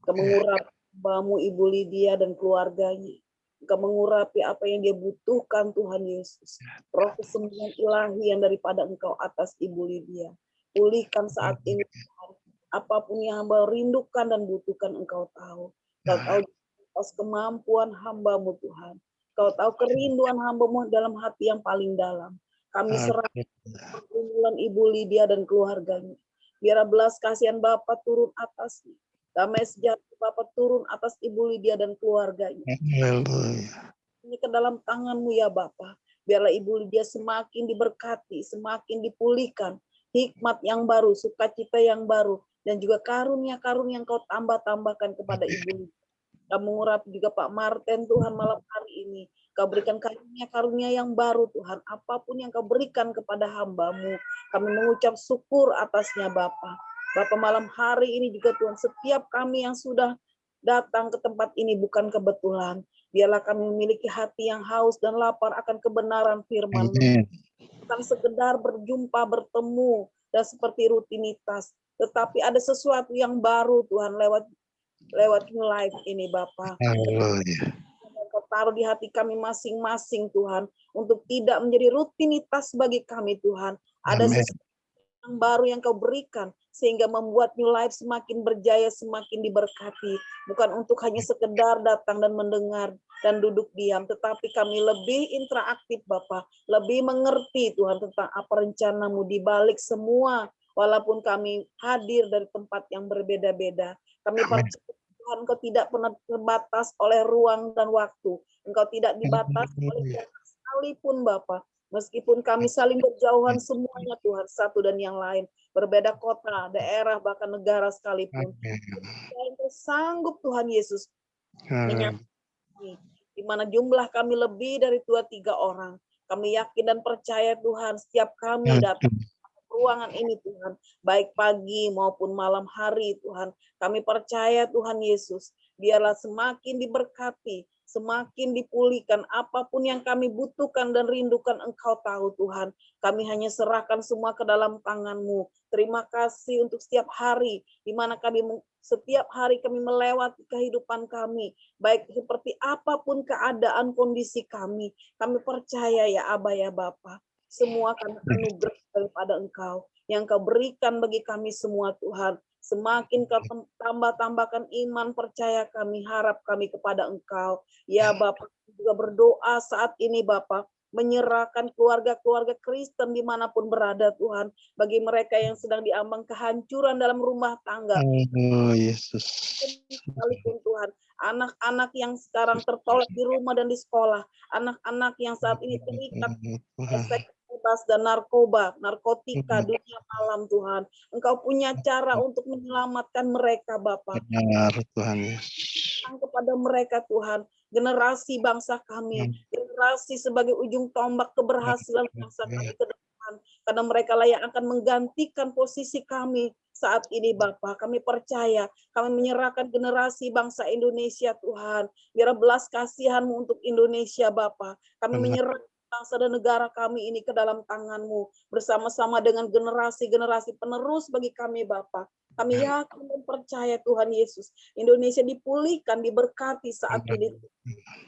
G: Engkau mengurapi hamba-Mu Ibu Lydia dan keluarganya. Engkau mengurapi apa yang dia butuhkan Tuhan Yesus. Roh kesembuhan ilahi yang daripada Engkau atas Ibu Lydia. Pulihkan saat ini Tuhan. Apapun yang hamba rindukan dan butuhkan Engkau tahu. Engkau tahu atas kemampuan hamba-Mu Tuhan. Engkau tahu kerinduan hamba-Mu dalam hati yang paling dalam. Kami serahkan pergumulan Ibu Lydia dan keluarganya. Biar belas kasihan Bapa turun atasnya. Damai sejahtera Bapa turun atas Ibu Lydia dan keluarganya. Ini ke dalam tangan-Mu ya Bapa. Biarlah Ibu Lydia semakin diberkati, semakin dipulihkan. Hikmat yang baru, sukacita yang baru. Dan juga karunia-karunia yang Kau tambah-tambahkan kepada Ibu Lydia. Kau mengurapi juga Pak Martin Tuhan malam hari ini. Kau berikan karunia-karunia yang baru Tuhan. Apapun yang Kau berikan kepada hamba-Mu. Kami mengucap syukur atasnya Bapa. Bapa malam hari ini juga Tuhan, setiap kami yang sudah datang ke tempat ini bukan kebetulan. Biarlah kami memiliki hati yang haus dan lapar akan kebenaran firman-Mu. Bukan sekedar berjumpa, bertemu, dan seperti rutinitas. Tetapi ada sesuatu yang baru Tuhan lewat live ini Bapa. Kau taruh di hati kami masing-masing Tuhan. Untuk tidak menjadi rutinitas bagi kami Tuhan. Ada sesuatu yang baru yang Kau berikan. Sehingga membuat New Life semakin berjaya, semakin diberkati. Bukan untuk hanya sekedar datang dan mendengar dan duduk diam. Tetapi kami lebih interaktif Bapa. Lebih mengerti Tuhan tentang apa rencana-Mu di balik semua. Walaupun kami hadir dari tempat yang berbeda-beda. Kami percaya Tuhan Engkau tidak pernah terbatas oleh ruang dan waktu. Engkau tidak dibatasi oleh jarak sekalipun Bapa. Meskipun kami saling berjauhan semuanya Tuhan, satu dan yang lain. Berbeda kota, daerah, bahkan negara sekalipun. Engkau sanggup Tuhan Yesus menyambut di mana jumlah kami lebih dari 2-3 orang. Kami yakin dan percaya Tuhan, setiap kami datang ruangan ini Tuhan, baik pagi maupun malam hari Tuhan. Kami percaya Tuhan Yesus, biarlah semakin diberkati, semakin dipulihkan apapun yang kami butuhkan dan rindukan Engkau tahu Tuhan. Kami hanya serahkan semua ke dalam tangan-Mu. Terima kasih untuk setiap hari, di mana setiap hari kami melewati kehidupan kami, baik seperti apapun keadaan kondisi kami. Kami percaya ya Aba ya Bapa. Semua karena anugerah daripada Engkau yang Kau berikan bagi kami semua Tuhan. Semakin Kau tambah-tambahkan iman percaya kami, harap kami kepada Engkau. Ya Bapak juga berdoa saat ini Bapak, menyerahkan keluarga-keluarga Kristen dimanapun berada Tuhan. Bagi mereka yang sedang diambang kehancuran dalam rumah tangga.
E: Yesus.
G: Sekalipun Tuhan, anak-anak yang sekarang tertolak di rumah dan di sekolah. Anak-anak yang saat ini terikat bebas dan narkotika, dunia malam Tuhan. Engkau punya cara untuk menyelamatkan mereka Bapa.
E: Benar Tuhan Yesus.
G: Kepada mereka Tuhan, generasi bangsa kami, generasi sebagai ujung tombak keberhasilan bangsa kami ke depan. Karena mereka lah yang akan menggantikan posisi kami saat ini Bapa. Kami percaya, kami menyerahkan generasi bangsa Indonesia Tuhan. Biar belas kasihan-Mu untuk Indonesia Bapa. Kami menyerahkan bangsa dan negara kami ini ke dalam tangan-Mu. Bersama-sama dengan generasi-generasi penerus bagi kami Bapa. Kami yakin dan percaya Tuhan Yesus. Indonesia dipulihkan, diberkati saat ini.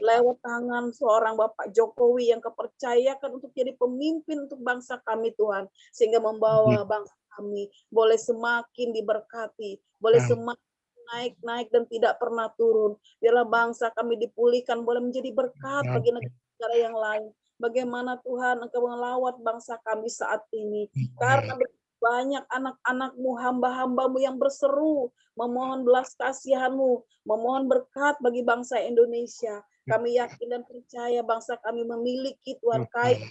G: Lewat tangan seorang Bapak Jokowi yang kepercayakan untuk jadi pemimpin untuk bangsa kami Tuhan. Sehingga membawa bangsa kami boleh semakin diberkati. Boleh semakin naik-naik dan tidak pernah turun. Biarlah bangsa kami dipulihkan, boleh menjadi berkat bagi negara yang lain. Bagaimana Tuhan Engkau melawat bangsa kami saat ini. Karena banyak anak-anak-Mu, hamba-hamba-Mu yang berseru, memohon belas kasihan-Mu, memohon berkat bagi bangsa Indonesia. Kami yakin dan percaya bangsa kami memiliki Tuhan kaya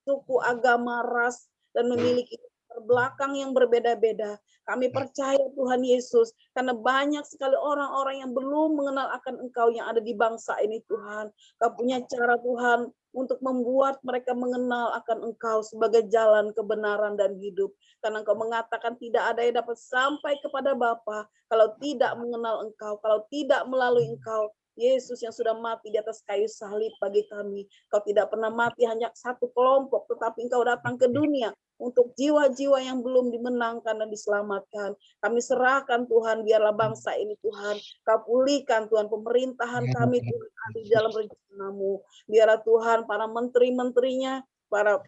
G: suku, agama, ras, dan memiliki terbelakang yang berbeda-beda. Kami percaya Tuhan Yesus, karena banyak sekali orang-orang yang belum mengenal akan Engkau yang ada di bangsa ini Tuhan. Kau punya cara Tuhan untuk membuat mereka mengenal akan Engkau sebagai jalan kebenaran dan hidup. Karena Engkau mengatakan tidak ada yang dapat sampai kepada Bapa kalau tidak mengenal Engkau, kalau tidak melalui Engkau. Yesus yang sudah mati di atas kayu salib bagi kami. Kau tidak pernah mati hanya satu kelompok, tetapi Engkau datang ke dunia untuk jiwa-jiwa yang belum dimenangkan dan diselamatkan. Kami serahkan Tuhan, biarlah bangsa ini Tuhan, Kau pulihkan Tuhan pemerintahan kami Tuhan ada di dalam rencana-Mu. Biarlah Tuhan para menteri-menterinya, para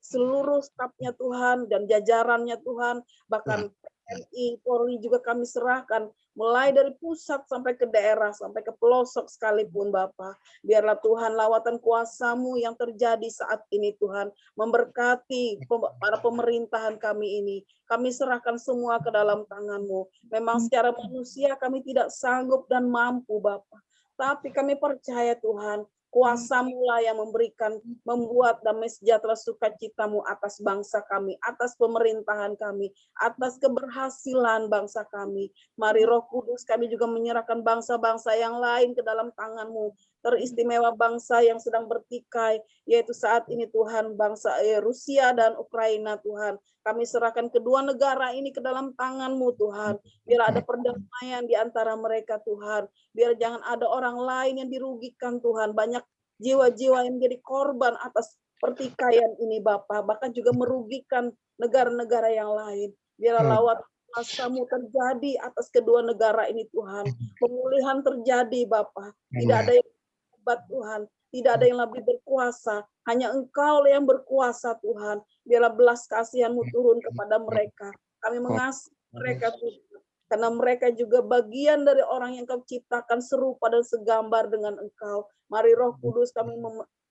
G: seluruh stafnya Tuhan dan jajarannya Tuhan, bahkan TNI, Polri juga kami serahkan, mulai dari pusat sampai ke daerah, sampai ke pelosok sekalipun Bapa. Biarlah Tuhan lawatan kuasa-Mu yang terjadi saat ini Tuhan, memberkati para pemerintahan kami ini. Kami serahkan semua ke dalam tangan-Mu. Memang secara manusia kami tidak sanggup dan mampu Bapa, tapi kami percaya Tuhan, kuasa-Mu lah yang membuat damai sejahtera sukacita-Mu atas bangsa kami, atas pemerintahan kami, atas keberhasilan bangsa kami. Mari Roh Kudus, kami juga menyerahkan bangsa-bangsa yang lain ke dalam tangan-Mu. Teristimewa bangsa yang sedang bertikai, yaitu saat ini Tuhan, bangsa Rusia dan Ukraina Tuhan. Kami serahkan kedua negara ini ke dalam tangan-Mu Tuhan. Biar ada perdamaian di antara mereka Tuhan. Biar jangan ada orang lain yang dirugikan Tuhan. Banyak jiwa-jiwa yang menjadi korban atas pertikaian ini Bapa. Bahkan juga merugikan negara-negara yang lain. Biarlah lawat kuasa-Mu terjadi atas kedua negara ini Tuhan. Pemulihan terjadi Bapa. Tidak ada yang hebat Tuhan. Tidak ada yang lebih berkuasa. Hanya Engkau yang berkuasa Tuhan. Biarlah belas kasihan-Mu turun kepada mereka. Kami mengasihi mereka Tuhan. Karena mereka juga bagian dari orang yang Kau ciptakan serupa dan segambar dengan Engkau. Mari Roh Kudus, kami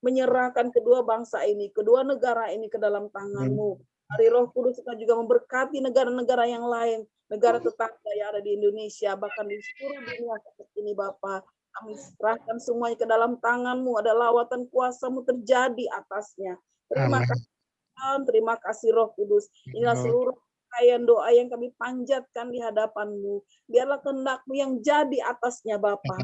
G: menyerahkan kedua bangsa ini, kedua negara ini ke dalam tangan-Mu. Mari Roh Kudus, Engkau juga memberkati negara-negara yang lain, negara tetangga yang ada di Indonesia, bahkan di seluruh dunia seperti ini Bapa. Kami serahkan semuanya ke dalam tangan-Mu. Ada lawatan kuasa-Mu terjadi atasnya. Terima kasih Tuhan, terima kasih Roh Kudus. Inilah seluruh doa yang kami panjatkan di hadapan-Mu. Biarlah kehendak-Mu yang jadi atasnya Bapa.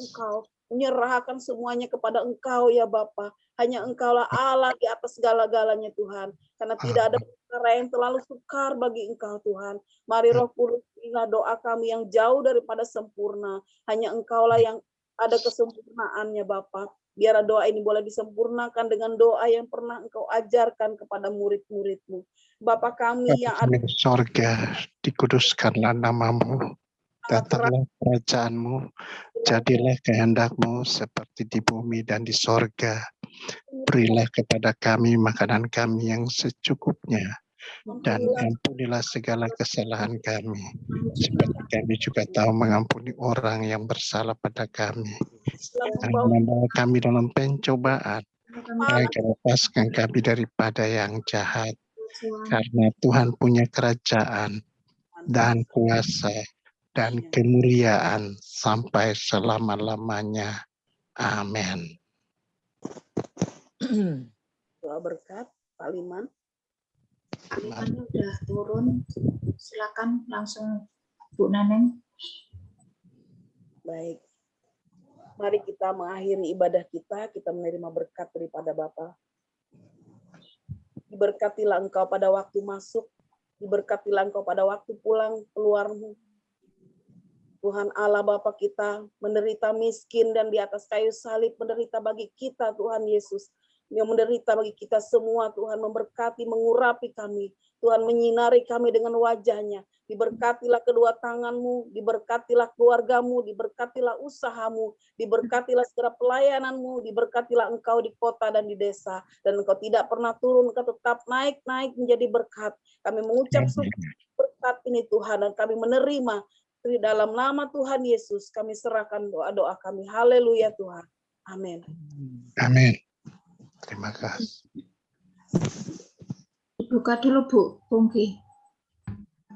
G: Engkau menyerahkan semuanya kepada Engkau ya Bapa. Hanya Engkaulah Allah di atas segala-galanya Tuhan. Karena tidak ada perkara yang terlalu sukar bagi Engkau Tuhan. Mari Roh Kudus, inilah doa kami yang jauh daripada sempurna. Hanya Engkaulah yang ada kesempurnaannya Bapa. Biar doa ini boleh disempurnakan dengan doa yang pernah Engkau ajarkan kepada murid-murid-Mu. Bapa kami yang ada
E: di sorga, dikuduskanlah nama-Mu, datanglah kerajaan-Mu, jadilah kehendak-Mu seperti di bumi dan di sorga. Berilah kepada kami makanan kami yang secukupnya, dan ampunilah segala kesalahan kami, seperti kami juga tahu mengampuni orang yang bersalah pada kami. Jangan membawa kami dalam pencobaan, melainkan lepaskan kami daripada yang jahat. Karena Tuhan punya kerajaan dan kuasa dan kemuliaan sampai selama-lamanya. Amin.
G: doa berkat, Pak Liman.
B: Kalimannya udah turun. Silakan langsung Bu Neneng.
G: Baik. Mari kita mengakhiri ibadah kita menerima berkat daripada Bapa. Diberkatilah Engkau pada waktu masuk, diberkatilah Engkau pada waktu pulang keluar-Mu. Tuhan Allah Bapa kita menderita miskin dan di atas kayu salib menderita bagi kita Tuhan Yesus. Dia menderita bagi kita semua Tuhan, memberkati, mengurapi kami. Tuhan menyinari kami dengan wajah-Nya. Diberkatilah kedua tangan-Mu, diberkatilah keluarga-Mu, diberkatilah usaha-Mu, diberkatilah segala pelayanan-Mu, diberkatilah Engkau di kota dan di desa. Dan Engkau tidak pernah turun, Engkau tetap naik menjadi berkat. Kami mengucap syukur berkat ini Tuhan, dan kami menerima di dalam nama Tuhan Yesus. Kami serahkan doa-doa kami. Haleluya Tuhan. Amin.
E: Amin. Terima kasih.
B: Dibuka dulu Bu, Pungki.